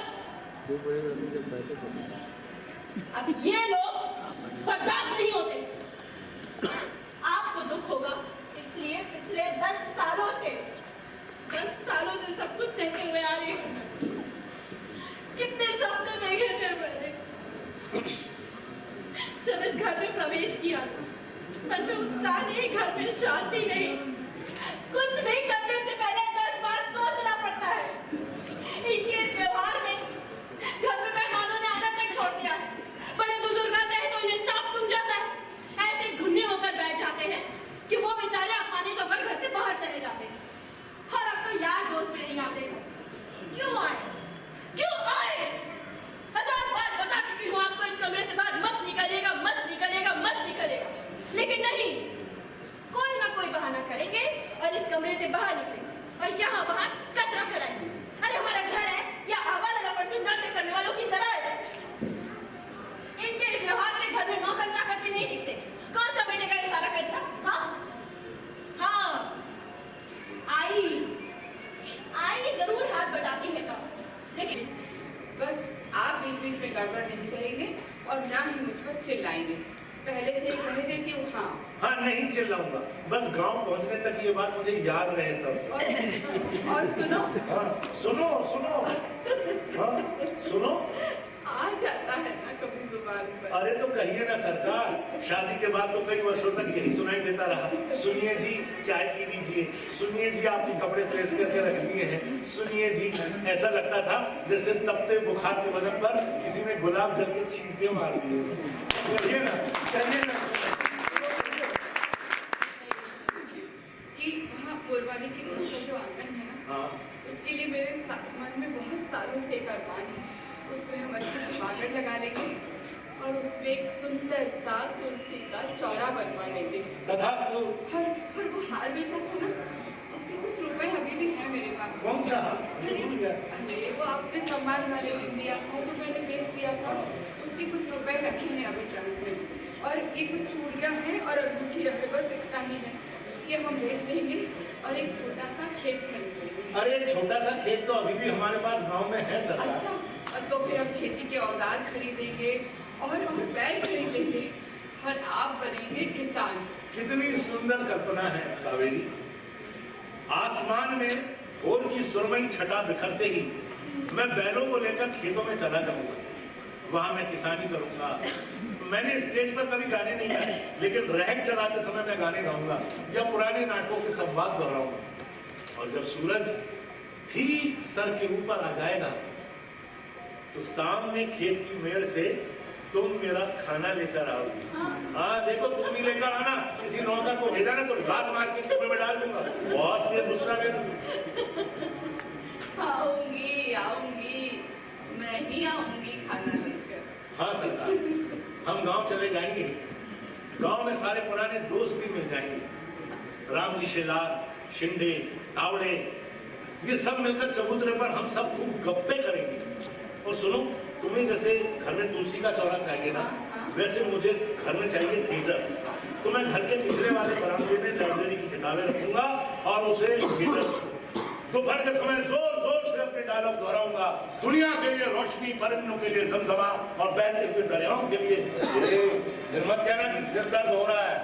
अब ये लोग बर्दाश्त नहीं होते। आपको दुख होगा, इसलिए पिछले 10 सालों से सब कुछ सहते हुए आ रही हूँ। कितने सपने देखे थे मैंने जब इस घर में प्रवेश किया था। मन में उत्साह नहीं, घर में शांति नहीं। कुछ भी करने से पहले 10 बार सोचना पड़ता है। इनके इस व्यवहार में घर में मेहमानों ने आना तक छोड़ दिया है। बड़े बुजुर्ग आते हैं तो इन्हें साफ सुन जाता है। ऐसे घुन्ने होकर बैठ जाते हैं कि वो बेचारे अपमानित तो होकर घर से बाहर चले जाते हैं। और अब तो यार दोस्त भी नहीं आते। क्यों आए? 1000 बार बता चुकी हूँ आपको, इस कमरे से बाहर मत निकलेगा। लेकिन नहीं, कोई ना कोई बहाना करेंगे और इस कमरे से बाहर निकलेंगे और यहाँ वहाँ कचरा कराएंगे। अरे हमारा घर है या आवारा लपटू नाटक करने वालों की तरह है? इनके इस व्यवहार से घर में नौकर चाकर भी नहीं दिखते। कौन सा बैठेगा ये सारा कचरा? हाँ, आई जरूर हाथ बढ़ाती है काम। लेकिन बस आप बीच बीच में गड़बड़ नहीं करेंगे और ना ही मुझ पर चिल्लाएंगे। पहले से ही कह देती हूँ। हाँ, नहीं चिल्लाऊंगा। बस गांव पहुंचने तक ये बात मुझे याद रहे तब। और सुनो। सुनो। आ जाता है ना कभी जुबान पर। अरे तो कहिए ना सरकार, शादी के बाद तो कई वर्षों तक यही सुनाई देता रहा। सुनिए जी, चाय पी लीजिए। सुनिए जी, आपने कपड़े प्रेस करके रख दिए हैं। सुनिए जी, ऐसा लगता था जैसे तपते बुखार के बदन पर किसी ने गुलाब जल के छींटे मार दिए। कहिए ना। कि वहाँ पूर्वानी की जो आंगन है ना, उसके लिए मेरे मन में बहुत सालों से एक अरमान है। उसमें हम अच्छे से बागड़ लगा लेंगे और उसमें एक सुंदर सा तुलसी का चौरा बनवा लेंगे। और वो हार बेचा था ना, उसके कुछ रुपए अभी भी हैं मेरे पास। कौन सा? अरे वो आपने सम्मान वाले दिन दिया था, जो मैंने बेच दिया था। उसके कुछ रुपए रखे हैं अभी ट्रंक में। और ये कुछ चूड़ियाँ हैं और अंगूठी रखे, बस इतना ही है। ये हम बेच देंगे और एक छोटा सा खेत खरीद लेंगे। अरे एक छोटा सा खेत तो अभी भी हमारे पास गांव में है सरकार। अच्छा, तो फिर हम खेती के औजार खरीदेंगे और बैल खरीद लेंगे और आप बनेंगे किसान। कितनी सुंदर कल्पना है कावेरी। आसमान में भोर की सुरमई छटा बिखरते ही मैं बैलों को लेकर खेतों में चला जाऊंगा। वहां मैं किसानी करूंगा। मैंने स्टेज पर कभी गाने नहीं गाए, लेकिन रहट चलाते समय मैं गाने गाऊंगा या पुराने नाटकों के संवाद दोहराऊंगा। और जब सूरज ठीक सर के ऊपर आ जाएगा तो सामने खेत की मेड़ से तुम मेरा खाना लेकर आओगी। हाँ देखो, तुम ही लेकर आना। किसी नौकर को भेजा ना तो लात मार के कुएं में डाल दूंगा। बहुत देर गुस्सा करूंगी। आऊंगी, मैं ही आऊंगी खाना लेकर। हाँ सरकार, हम गांव चले जाएंगे। गांव में सारे पुराने दोस्त भी मिल जाएंगे। राम जी शेलार, शिंदे, तावड़े, ये सब मिलकर चबूतरे पर हम सब खूब गप्पे करेंगे। और सुनो, तुम्हें जैसे घर में तुलसी का चौरा चाहिए ना, वैसे मुझे घर में चाहिए थिएटर। तो मैं घर के पिछले वाले बरामदे में लाइब्रेरी की किताबें रखूंगा और उसे थिएटर। दोपहर के समय जोर जोर से अपने डायलॉग दोहराऊंगा। दुनिया के लिए रोशनी, परिंदों के लिए जमजमा और बहते हुए दरियाओं के लिए। मत कहना कि सिर दर्द हो रहा है।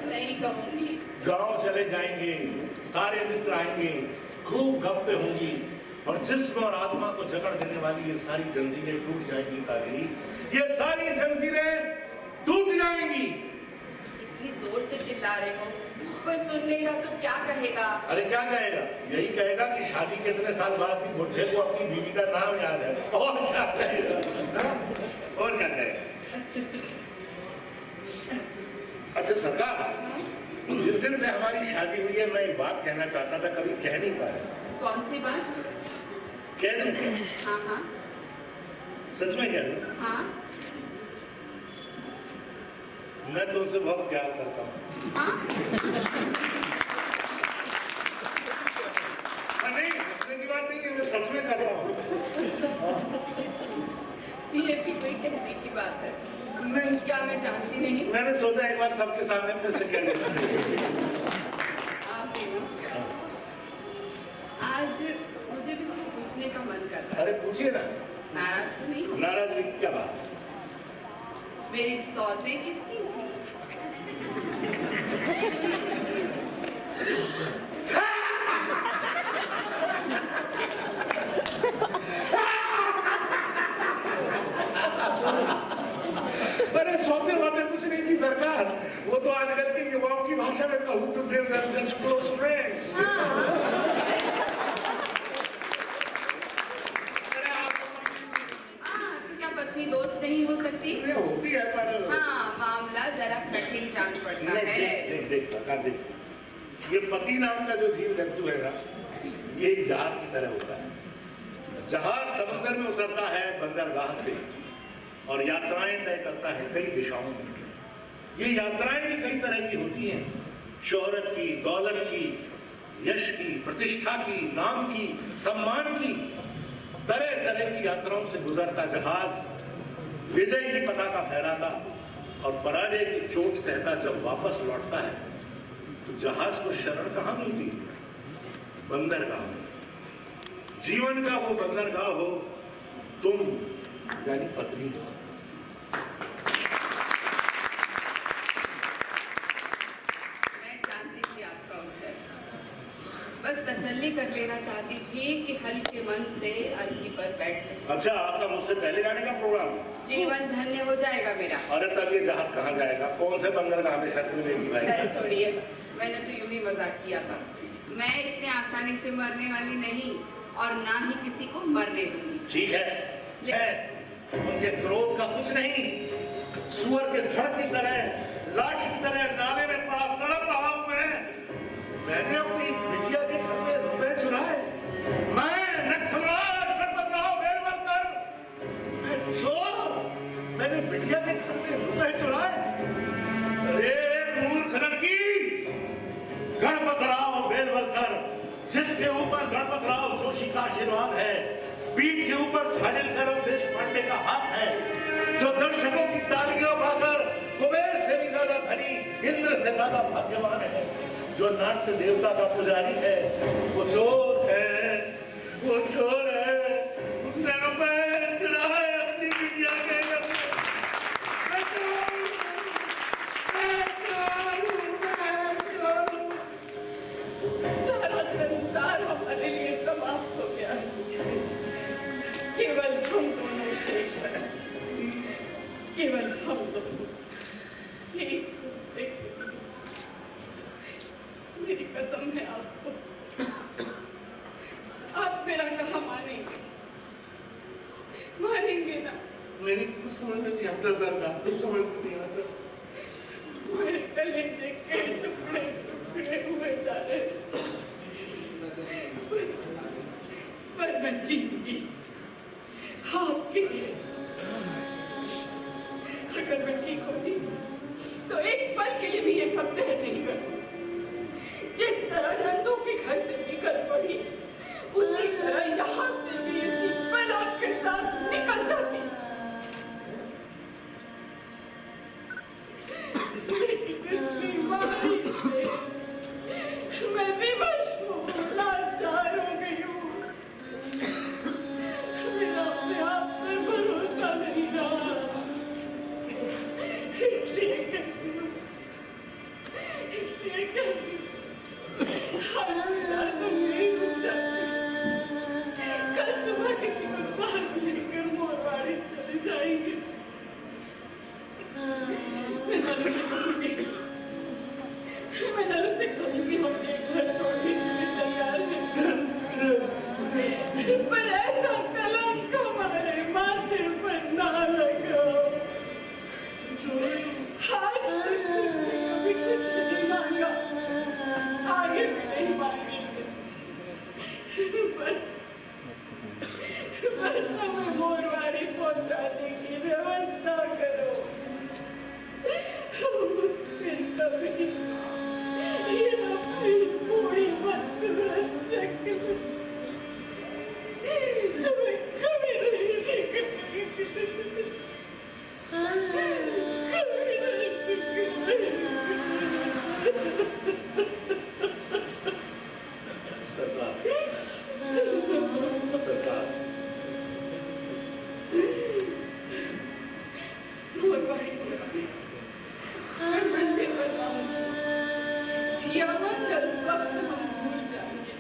नहीं कहूंगी। गांव चले जाएंगे, सारे मित्र आएंगे, खूब गप्पे होंगी और जिस्म और आत्मा को जकड़ देने वाली ये सारी जंजीरें टूट जाएंगी कावेरी। ये सारी जंजीरें टूट जाएंगी। इतनी जोर से चिल्ला रहे हो, कोई सुन लेगा तो क्या कहेगा? अरे क्या कहेगा? यही कहेगा कि शादी के इतने साल बाद भी बुढ़े को अपनी बीवी का नाम याद है। और क्या कहेगा? और क्या कहेगा? अच्छा सरकार, जिस दिन से हमारी शादी हुई है मैं एक बात कहना चाहता था, कभी कह नहीं पाया। कौन सी बात? कह दूं? हाँ। सच में कह दूं? हाँ। मैं तुमसे बहुत प्यार करता हूँ। नहीं, हंसने की बात नहीं है, मैं सच में कर रहा हूँ। ये भी कोई कहने की बात है? मैं क्या मैं जानती नहीं। मैंने सोचा एक बार सबके सामने फिर से कह देता। आप पूछने का मन कर रहा है। अरे पूछिए ना। नाराज तो नहीं हो? नाराजगी की क्या बात? मेरी सौतें कितनी थी? अरे सौते वाते कुछ नहीं थी सरकार, वो तो आजकल के युवाओं की भाषा में कहूँ तो देर जस्ट क्लोज फ्रेंड्स। तो क्या पत्नी दोस्त नहीं हो सकती? होती है पर हाँ, मामला जरा कठिन जान पड़ता है। देख सरकार, देख ये पति नाम का जो जीव जंतु है ना, ये एक जहाज की तरह होता है। जहाज समुद्र में उतरता है बंदरगाह से और यात्राएं तय करता है कई दिशाओं में। ये यात्राएं भी कई तरह की होती हैं, शोहरत की, दौलत की, यश की, प्रतिष्ठा की, नाम की, सम्मान की। तरह तरह की यात्राओं से गुजरता जहाज विजय की पताका फहराता और पराजय की चोट सहता जब वापस लौटता है तो जहाज को शरण कहां मिलती है? बंदरगाह में। जीवन का वो बंदरगाह हो तुम, यानी पत्नी। मैं जानती थी आपका उत्तर, बस तसल्ली कर लेना चाहती थी कि हल्के मन से अर्की पर बैठ सकूं। अच्छा, आपका मुझसे पहले जाने का प्रोग्राम? जीवन धन्य हो जाएगा मेरा। अरे तब ये जहाज कहाँ जाएगा? कौन से बंदरगाह में शर्त मिलेगी भाई? अरे छोड़िए, मैंने तो यूं ही मजाक किया था। मैं इतने आसानी से मरने वाली नहीं और ना ही किसी को मरने दूंगी। ठीक है, उनके क्रोध का कुछ नहीं। सुअर के धड़ की तरह, लाश की तरह नाले में पड़ा तड़प रहा हूं मैंने अपनी बिटिया के घर में रुपए चुराए। मैं नक्सलवाद गणपतराव बेलवलकर, मैं चोर, मैंने बिटिया के घर में रुपए चुराए। अरे मूर्ख लड़की, गणपतराव बेलवलकर, जिसके ऊपर गणपतराव जोशी का आशीर्वाद है, पीठ के ऊपर खालिलकर देशपांडे का हाथ है, जो दर्शकों की तालियां पाकर कुबेर से भी ज्यादा धनी, इंद्र से ज्यादा भाग्यवान है, जो नाट्य देवता का पुजारी है, वो चोर है, वो चोर है। उसने रुपए चुराए अपनी बिटिया के घर में। सारा संसार हमारे लिए समाप्त हो गया, केवल हम दोनों शेष हैं, केवल हम दोनों एक दूसरे के लिए। मेरी कसम है आपको, आप मेरा कहा मानेंगे, मानेंगे ना? मेरी कुछ समझ में नहीं आता सरकार, कुछ समझ में नहीं आता। मेरे कलेजे के टुकड़े टुकड़े हुए जा रहे, पर मैं जीऊंगी आपके लिए। अगर मैं ठीक होती तो एक पल के लिए भी ये सब सहन नहीं करती। जिस तरह नंदू के घर से निकल पड़ी, उसी तरह यहाँ से भी इसी पल आपके साथ निकल जाती। मैं विवश हूँ, लाचार हो गई हूँ। मेरा अपने आप पर भरोसा नहीं रहा, इसलिए कहती हूँ, कल सुबह किसी को साथ लेकर मोरवाड़ी चले जाएंगे। मैं नलू से कहूँगी हम एक घर छोड़ने के लिए तैयार हैं, पर ऐसा कलंक हमारे माथे पर ना लगा। आज तक तुमसे कभी कुछ नहीं मांगा, आगे भी नहीं मांगेंगे। बस हमें मोरवाड़ी पहुंचाने की व्यवस्था करो। फिर कभी ये अपनी पूरी मत शक्ल ये अमंगल स्वप्न हम भूल जाएंगे।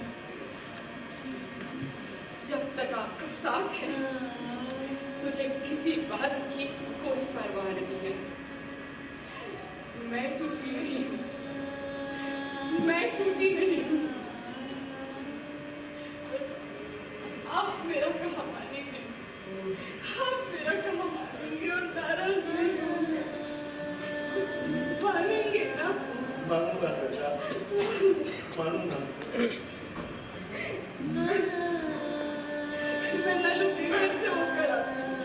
जब तक आपका साथ है मुझे किसी बात की कोई परवाह नहीं है। मैं टूटी नहीं हूँ, मैं टूटी नहीं हूँ। आप मेरा कहा मानेंगे, आप मेरा कहा मानेंगे और नाराज नहीं होंगे, मानेंगे ना? मानूंगा सच्चा, मानूंगा। मैं लालू के घर से होकर आती हूँ।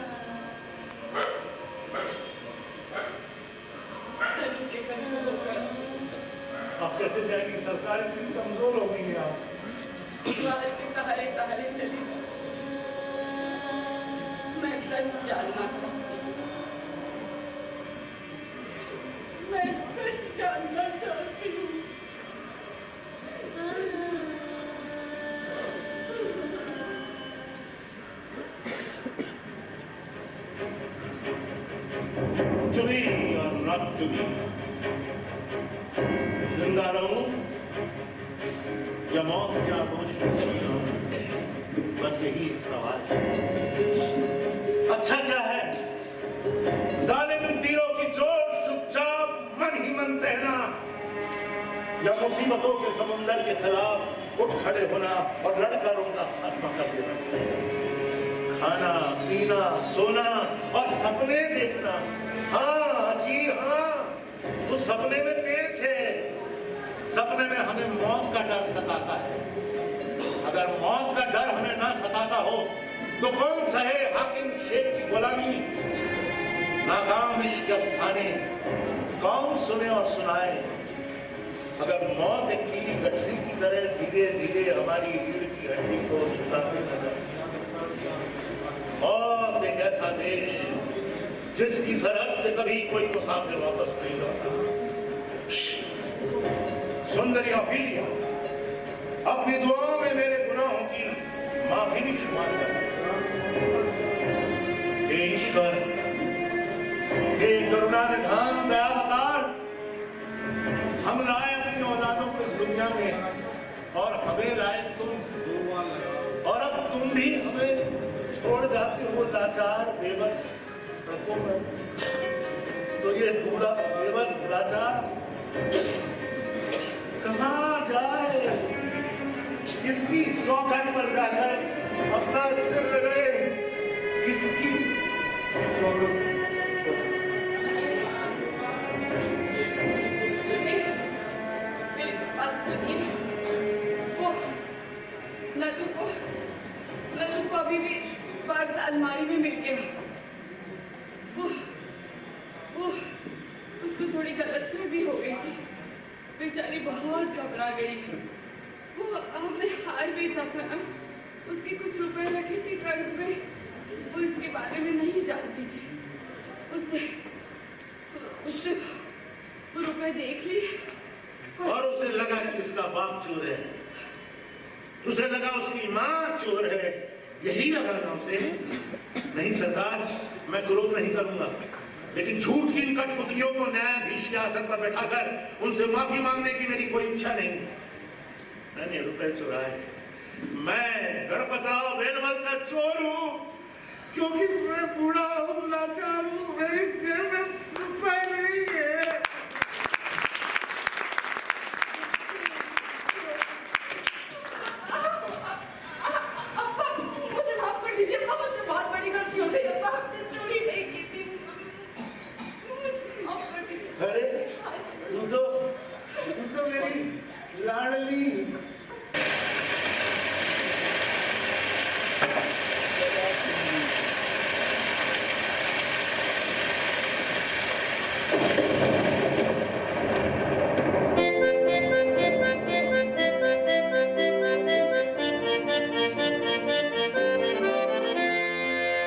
लालू के घर से होकर आती हूँ। आप कैसे जाएंगी? सरकार इतनी कमजोर हो गई है। आप बाहर के सहारे सहारे चली जाओ। मैं सच जानना चाहती हूँ, मैं सच जानना चाहती हूँ। चुनी और न चुनी, जिंदा रहूं या मौत के आगोश में सो जाऊं, बस यही एक सवाल है। अच्छा क्या है जालिम तीरों की चोट चुपचाप मन ही मन सहना, या मुसीबतों के समुंदर के खिलाफ उठ खड़े होना और लड़कर उनका खात्मा कर देना। खाना पीना सोना और सपने देखना, हाँ जी हाँ, तो सपने में पेच है। सपने में हमें मौत का डर सताता है। अगर मौत का डर हमें ना सताता हो तो कौन सहे हाकिम शेख की गुलामी। नाकाम इश्क अफसाने कौन सुने और सुनाए। अगर मौत एक कीली गठरी की तरह धीरे धीरे हमारी रीढ़ की हड्डी को छुटाते नजर, मौत एक ऐसा देश जिसकी सरहद से कभी कोई मुसाफिर वापस नहीं लौटा। सुंदरी ऑफिलिया, अपनी दुआओं में मेरे गुनाहों की माफी भी शुमार कर। हे ईश्वर, हे करुणा निधान दयावतार, हम लाए अपनी औलादों को इस दुनिया में और हमें लाए तुम, और अब तुम भी हमें छोड़ जाते हो लाचार बेबस सड़कों पर। तो ये पूरा बेबस लाचार कहाँ जाए? किसकी चौखट पर जाकर अपना सिर रगड़े? किसकी मेरी बात सुनिए। वो नल्लू को अभी भी पर्स अलमारी में मिल गया। वो उसको थोड़ी गलतफहमी हो गई थी, बेचारी बहुत घबरा गई। वो हमने हार बेचा था ना, उसके कुछ रुपए रखे थे ट्रंक में, वो इसके बारे में नहीं जानती थी। उसने वो रुपए देख लिए और उसे लगा कि उसका बाप चोर है, उसे लगा उसकी माँ चोर है, यही लगा ना उसे। नहीं सरकार, मैं क्रोध नहीं करूंगा, लेकिन झूठ की इन कठपुतलियों को न्यायाधीश के आसन पर बैठाकर उनसे माफी मांगने की मेरी कोई इच्छा नहीं। मैंने रुपए चुराए, मैं गणपतराव बेलवल का चोर हूं, क्योंकि मैं बूढ़ा हूं, लाचार हूं, मेरी जेब में रुपए नहीं है। मुझे माफ कर दीजिए, मुझसे बहुत बड़ी गलती हो गई। आपने चोरी नहीं की थी, मुझे माफ कर दीजिए। अरे तू तो मेरी लाडली।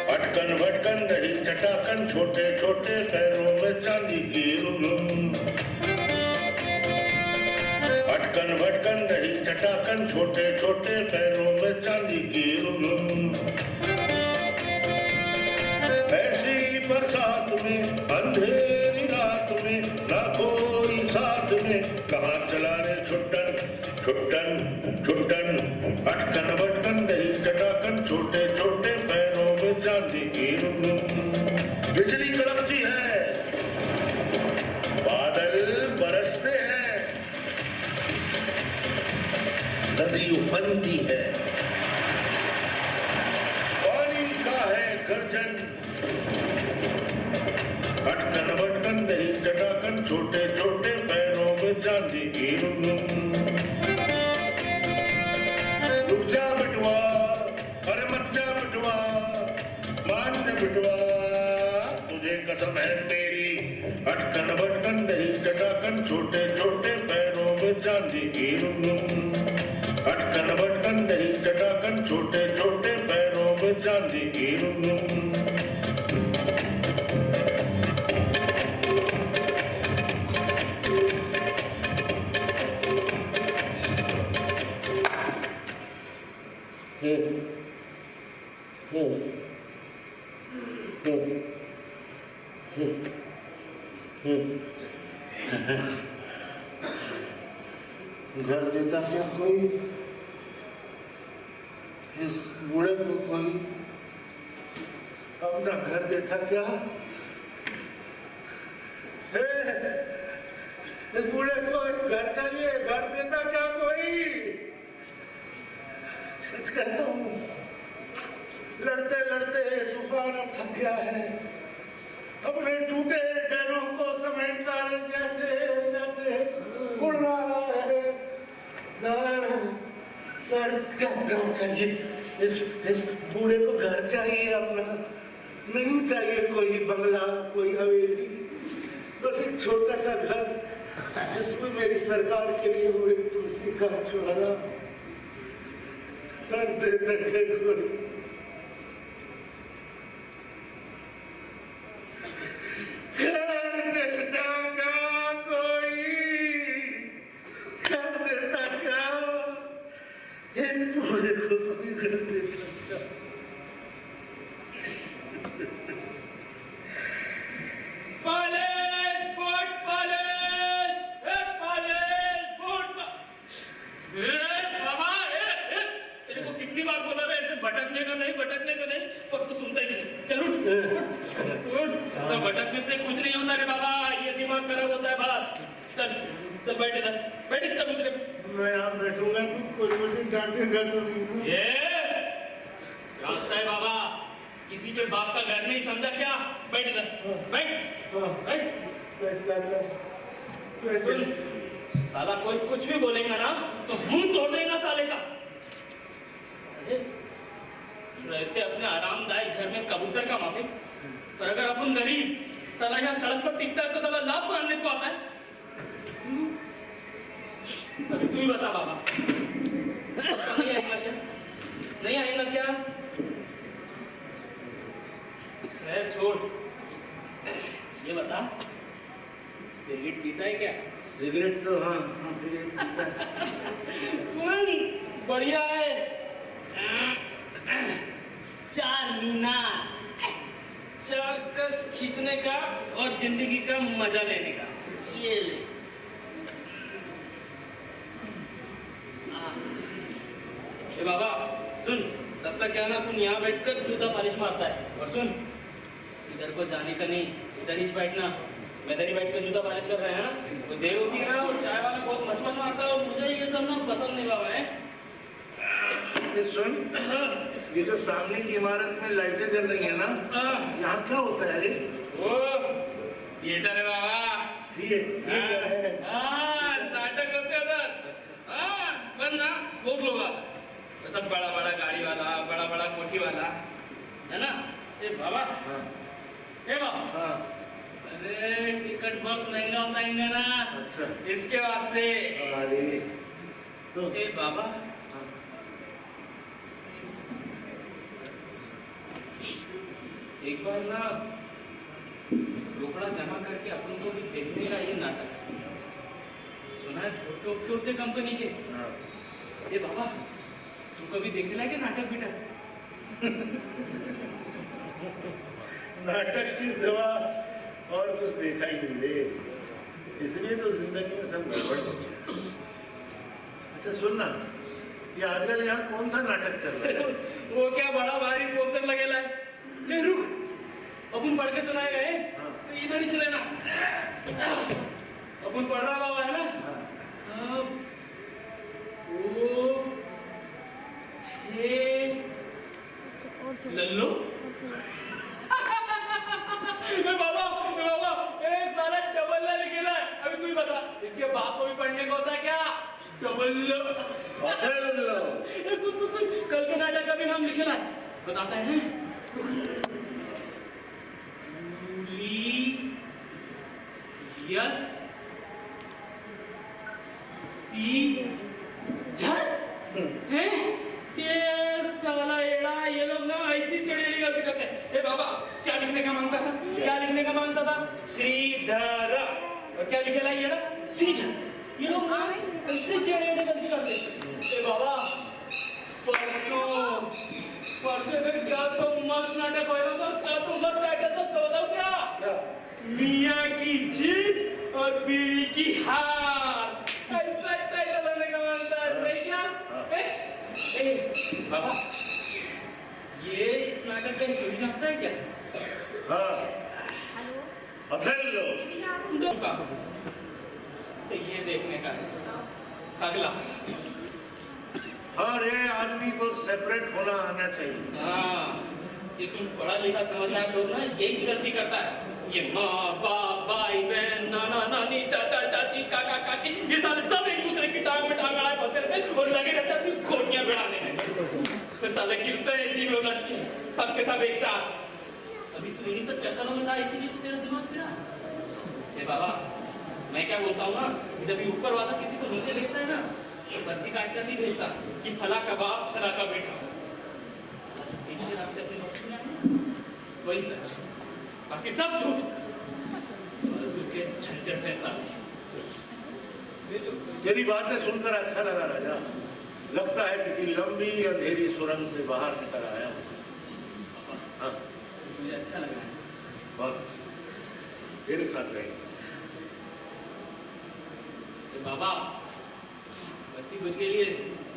अटकन भटकन दही चटाकन, छोटे छोटे पैरों में चांदी की रुलुम। अटकन भटकन दही चटाकन, छोटे छोटे पैरों में चांदी की रुलुम। ऐसी बरसात में अंधेरी रात में ना कोई साथ में, कहाँ चला रे छुट्टन छुट्टन अटकन बटकन दही चटाकन छोटे छोटे पैरों में चांदी की रुनुन। बिजली कड़कती है, बादल बरसते हैं, नदी उफनती है, पानी का है गर्जन। अटकन बटकन दही चटाकन छोटे छोटे पैरों में चांदी की रुनुन। रुक जा बिटवा, अरे मत जा बिटवा, मान जा बिटवा, तुझे कसम है मेरी। अटकन बटकन दही चटाकन छोटे छोटे पैरों में चांदी की रुनुन। अटकन बटकन दही चटाकन छोटे छोटे पैरों में चांदी की रुनुन। घर देता क्या कोई? इस बूढ़े को कोई अपना घर देता क्या? इस बूढ़े को एक घर चाहिए, घर देता क्या कोई? सच कहता हूँ, लड़ते लड़ते सुखाना थक गया है, अपने टूटे डरों को समेटकर जैसे जैसे उड़ रहा है। घर चाहिए, इस बूढ़े को घर चाहिए अपना, नहीं चाहिए कोई बंगला, कोई हवेली, बस एक छोटा सा घर जिसमें मेरी सरकार के लिए वो एक तुलसी का चौरा कर दे तके कोई। कर देता क्या कोई? कर देता क्या? इस बूढ़े को कोई कर देता क्या? भटकने का नहीं, भटकने का नहीं, पर तू सुनता ही चल उठ। सब भटकने से कुछ नहीं होता रे बाबा, ये दिमाग खराब होता है बस। चल चल बैठ इधर, बैठ इस चबूतरे पे। मैं यहाँ बैठूंगा तो कोई मुझे डांटेगा तो नहीं? ये जानता है बाबा, किसी के बाप का घर नहीं समझा क्या? बैठ इधर, बैठ बैठ। सुन साला, कोई कुछ भी बोलेगा ना तो मुंह तोड़ देगा साले का। रहते अपने आरामदायक घर में कबूतर का माफिक, पर अगर अपन गरीब साला यहाँ सड़क पर टिकता है तो साला लाभ मारने को आता है। अभी तू ही बता बाबा, नहीं आएगा क्या? नहीं आएगा क्या? छोड़, ये बता, सिगरेट पीता है क्या? सिगरेट तो हाँ सिगरेट पीता है। बढ़िया है, 4 मीनार, 4 कस खींचने का और जिंदगी का मजा लेने का। ये ले। ए बाबा सुन, तब तक क्या ना अपन यहाँ बैठकर जूता पॉलिश मारता है, और सुन इधर को जाने का नहीं, इधर ही बैठना। मैं इधर ही बैठकर जूता पॉलिश कर रहे हैं ना, कोई देर होती है ना, और चाय वाला बहुत मचमच मारता है, और मुझे ये सब ना पसंद नहीं बाबा है। सुन, ये जो सामने की इमारत में लाइटें जल रही है ना, यहाँ क्या होता है रे? ओ थिएटर है बाबा, थिएटर है। नाटक करते उधर, बंद ना बहुत लोग आते, सब बड़ा बड़ा गाड़ी वाला, बड़ा बड़ा कोठी वाला है ना। ए बाबा, ए बाबा, अरे टिकट बहुत महंगा होता है ना। अच्छा, इसके वास्ते। अरे तो ए बाबा, एक बार ना रोकड़ा जमा करके अपन को भी देखने का ये नाटक सुना है, छोटे कंपनी के। ये बाबा, तू कभी देखने लगे नाटक बेटा? नाटक की सिवा और कुछ देखा ही नहीं रे, इसलिए तो जिंदगी में सब गड़बड़। अच्छा अच्छा सुनना, ये आजकल यहाँ कौन सा नाटक चल रहा है? वो क्या बड़ा भारी पोस्टर लगेला है। नहीं रुक, अपन पढ़ के सुनाए गए तो इधर ही चले ना। अपन पढ़ रहा बाबा है ना। ओ ये लल्लू बाबा ए साला डबल ला लिखेला है। अभी तू ही बता, इसके बाप को भी पढ़ने को होता है क्या? डबल लो। सुन कल के नाटक का भी नाम लिखेला है, बताता है। यस है ये साला एड़ा, ये लोग ना ऐसी चिड़िया गलती करते हैं। ए बाबा क्या लिखने का मांगता था? क्या लिखने का मांगता था? श्रीधर। और क्या लिखेला ये ना? श्रीधर। ये लोग ना ऐसी चिड़िया गलती करते हैं। ए बाबा परसों में क्या तो मस्त नाटक होएगा, तो क्या तो मस्त टाइटल था, उसका बताओ क्या? मियाँ की जीत और बीवी की हार। ऐसा टाइटल होने का मानता है नहीं क्या? बाबा ये इस नाटक का स्टोरी लगता है क्या? हाँ अथेल्लो। तो ये देखने का अगला। हर एक आदमी को सेपरेट होना आना चाहिए। हाँ ये तुम पढ़ा लिखा समझदार लोग ना यही गलती करता है। ये माँ बाप भाई बहन नाना नानी चाचा चाची काका काकी ये सारे सब एक दूसरे की टांग में टांग अड़ाए फंसे रहते और लगे रहते हैं अपनी खोटियां बढ़ाने में। फिर साले गिरते हैं तीन लोग लच के सब के सब एक साथ। अभी तो इन्हीं सब चक्करों में था, इसीलिए तो तेरा दिमाग फिरा। ए बाबा मैं क्या बोलता हूँ ना, जब ये ऊपर वाला किसी को नीचे देखता है ना तो पर्ची काट कर नहीं भेजता कि फला का बाप फला का बेटा। पीछे रास्ते अपनी वस्तु में वही सच, बाकी सब झूठ। झंझट है साले। तेरी बातें सुनकर अच्छा लगा राजा। लगता है किसी लंबी अंधेरी सुरंग से बाहर निकल आया हूँ। हाँ मुझे अच्छा लगा है। बहुत तेरे साथ रहेंगे। बाबा बत्ती बुझ गई है।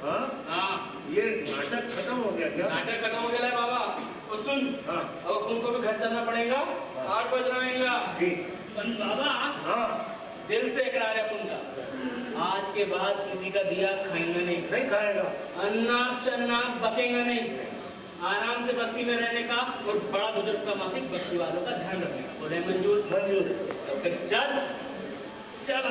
हाँ ये नाटक खत्म हो गया क्या? नाटक खत्म हो गया है बाबा। और सुन अब उनको भी घर चलना पड़ेगा। 8 बज रहेगा बाबा। दिल से इकरार है अपन सा, आज के बाद किसी का दिया खाएंगे नहीं खाएगा, अन्ना चन्ना बकेंगे नहीं, आराम से बस्ती में रहने का और बड़ा बुजुर्ग का माफिक बस्ती वालों का ध्यान रखने का। बोले मंजूर? मंजूर। तो फिर चल चल।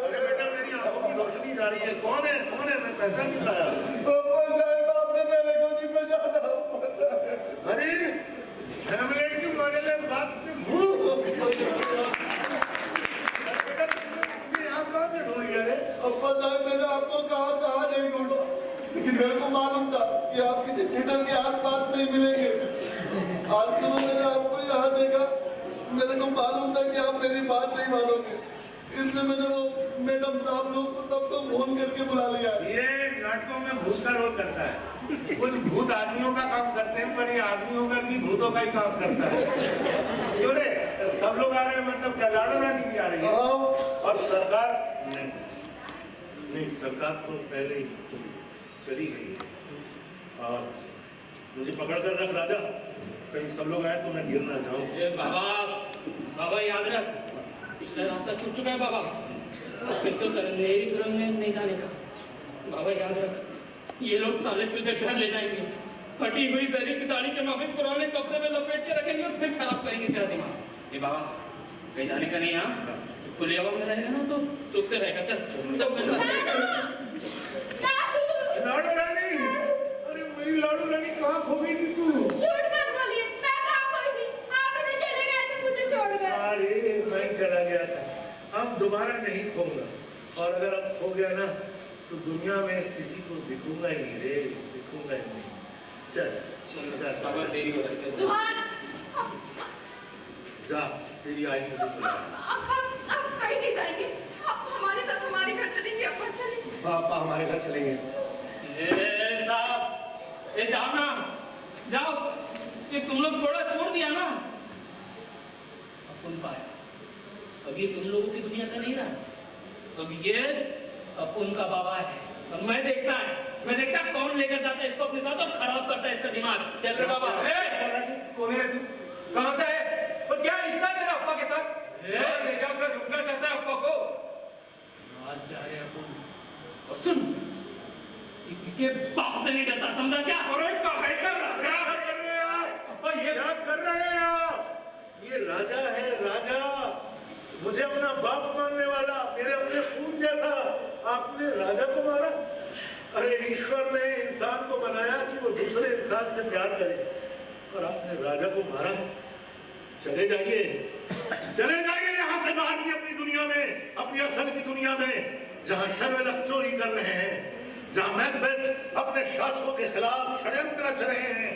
अरे बेटा मेरी आंखों की रोशनी जा रही है। कौन है मैं पैसा नहीं लाया। आपने मेरे को नहीं बचाना। अरे हेमलेट की मॉडल है बात में अब्बा साहब मैंने आपको कहा नहीं ढूंढो, लेकिन मेरे को मालूम था कि आप किसी थिएटर के आसपास में ही मिलेंगे। आज सुबह मैंने आपको यहाँ देखा, मेरे को मालूम था कि आप मेरी बात नहीं मानोगे, इसलिए मैंने वो मैडम साहब लोग को सबको फोन करके बुला लिया। ये नाटकों में भूत का रोल करता है। कुछ भूत आदमियों का काम करते हैं, पर ये आदमियों का भी भूतों का ही काम करता है। क्यों रे सब लोग आ रहे हैं, मतलब क्या लाडो रानी भी आ रही है? और सरकार नहीं सरकार तो पहले ही चली गई है। और मुझे पकड़ कर रख राजा, कहीं सब लोग आए तो मैं गिर ना जाऊं। बाबा याद रख, पिछला रास्ता छूट चुका है बाबा, फिर तो अंधेरी सुरंग में नहीं जाने का। बाबा याद रख, ये लोग साले तुझे घर ले जाएंगे, फटी हुई जरी की साड़ी के माफिक पुराने कपड़े में लपेट के रखेंगे और फिर खराब करेंगे तेरा दिमाग। ये बाबा कहीं जाने का नहीं। यहाँ खुली हवा में रहेगा ना तो सुख से रहेगा। चल लाडो रानी, अरे मेरी लाडो रानी कहाँ खो गई थी तू? झूठ मत बोलिए, मैं कहाँ खोई थी? आप इधर चले गए थे, मुझे छोड़ गए। अरे मैं चला गया था, अब दोबारा नहीं खोऊंगा। और अगर अब खो गया ना तो दुनिया में किसी को दिखूंगा ही नहीं रे, दिखूंगा ही नहीं। चल बाबा देरी हो रही है। जा तेरी आई मुझे बुला। आप कहीं नहीं जाएंगे, आप हमारे साथ हमारे घर चलेंगे। अब चलेंगे पापा हमारे घर चलेंगे। साहब ये जाओ ना, जाओ। ये तुम लोग छोड़ दिया ना, अब तुम पाए। अब ये तुम लोगों की दुनिया का नहीं रहा, अब ये अपुन का बाबा है। अब मैं देखता कौन लेकर जाता है इसको अपने साथ और खराब करता है इसका दिमाग। चल रे बाबा। कौन है तू? कहां से है? और क्या रिश्ता तेरा अप्पा के साथ? ले जाकर रुकना चाहता है अप्पा को? आज जा रहे अपुन। और सुन, किसी के बाप से नहीं डरता, समझा क्या? अरे काहे का राजा कर रहे हैं आप? अप्पा ये क्या कर रहे हैं आप? ये राजा है, राजा। मुझे अपना बाप मानने वाला, मेरे अपने खून जैसा, आपने राजा को मारा? अरे ईश्वर ने इंसान को बनाया कि वो दूसरे इंसान से प्यार करे, और आपने राजा को मारा। चले जाइए यहाँ से बाहर की अपनी दुनिया में, अपनी असल की दुनिया में, जहाँ शर्मिलक चोरी कर रहे हैं, जहाँ मैकबेथ अपने शासकों के खिलाफ षड्यंत्र रच रहे हैं,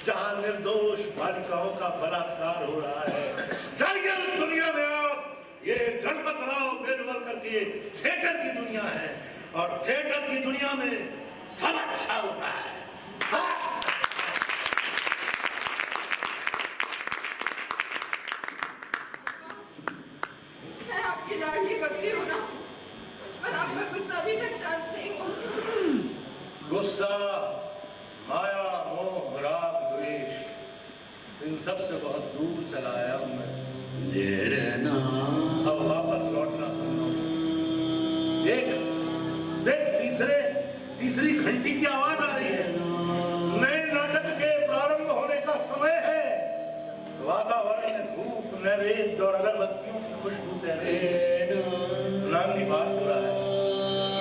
जहाँ निर्दोष बालिकाओं का बलात्कार हो रहा है। जाइए उस दुनिया में आप। ये गणपत राव बेलवलकर की थिएटर की दुनिया है, और थिएटर की दुनिया में सब अच्छा होता है। मैं आपकी लाडली बकरी हूँ ना, मुझ पर आपका गुस्सा अभी तक शांत नहीं हुआ। गुस्सा, माया, मोह, राग, द्वेष, इन सब से बहुत दूर चला आया हूं मैं। अब वापस लौटना संभव। देख, तीसरी घंटी की आवाज आ रही है। नए नाटक के प्रारंभ होने का समय है। वातावरण में धूप, नैवेद्य और अगरबत्तियों की खुशबू तैर नांदी बात हो रहा है।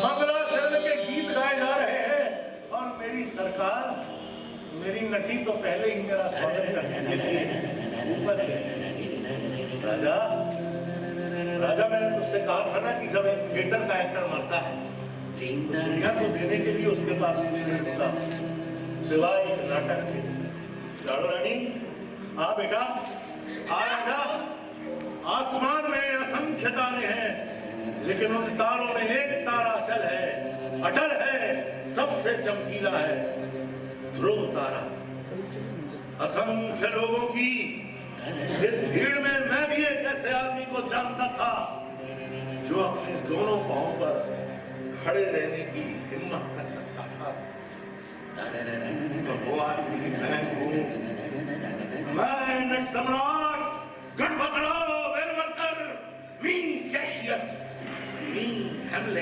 मंगलाचरण के गीत गाए जा रहे हैं, और मेरी सरकार, मेरी नटी तो पहले ही मेरा स्वागत करने के लिए ऊपर है। राजा, मैंने तुझसे कहा था ना कि जब एक थिएटर का एक्टर मरता है, दुनिया को देने के लिए उसके पास कुछ नहीं होता सिवाय एक नाटक के। लाडो रानी, आ बेटा, आ राजा। आसमान में असंख्य तारे हैं, लेकिन उन तारों में एक तारा अटल है, सबसे चमकीला है, ध्रुव तारा। असंख्य लोगों की इस भीड़ में मैं भी एक ऐसे आदमी को जानता था जो अपने दोनों पांवों पर खड़े रहने की हिम्मत कर सकता था। तो वो आदमी मैं हूं, मैं नट सम्राट गणपत राव बेलवलकर, मी कैशियस, मी हेमलेट।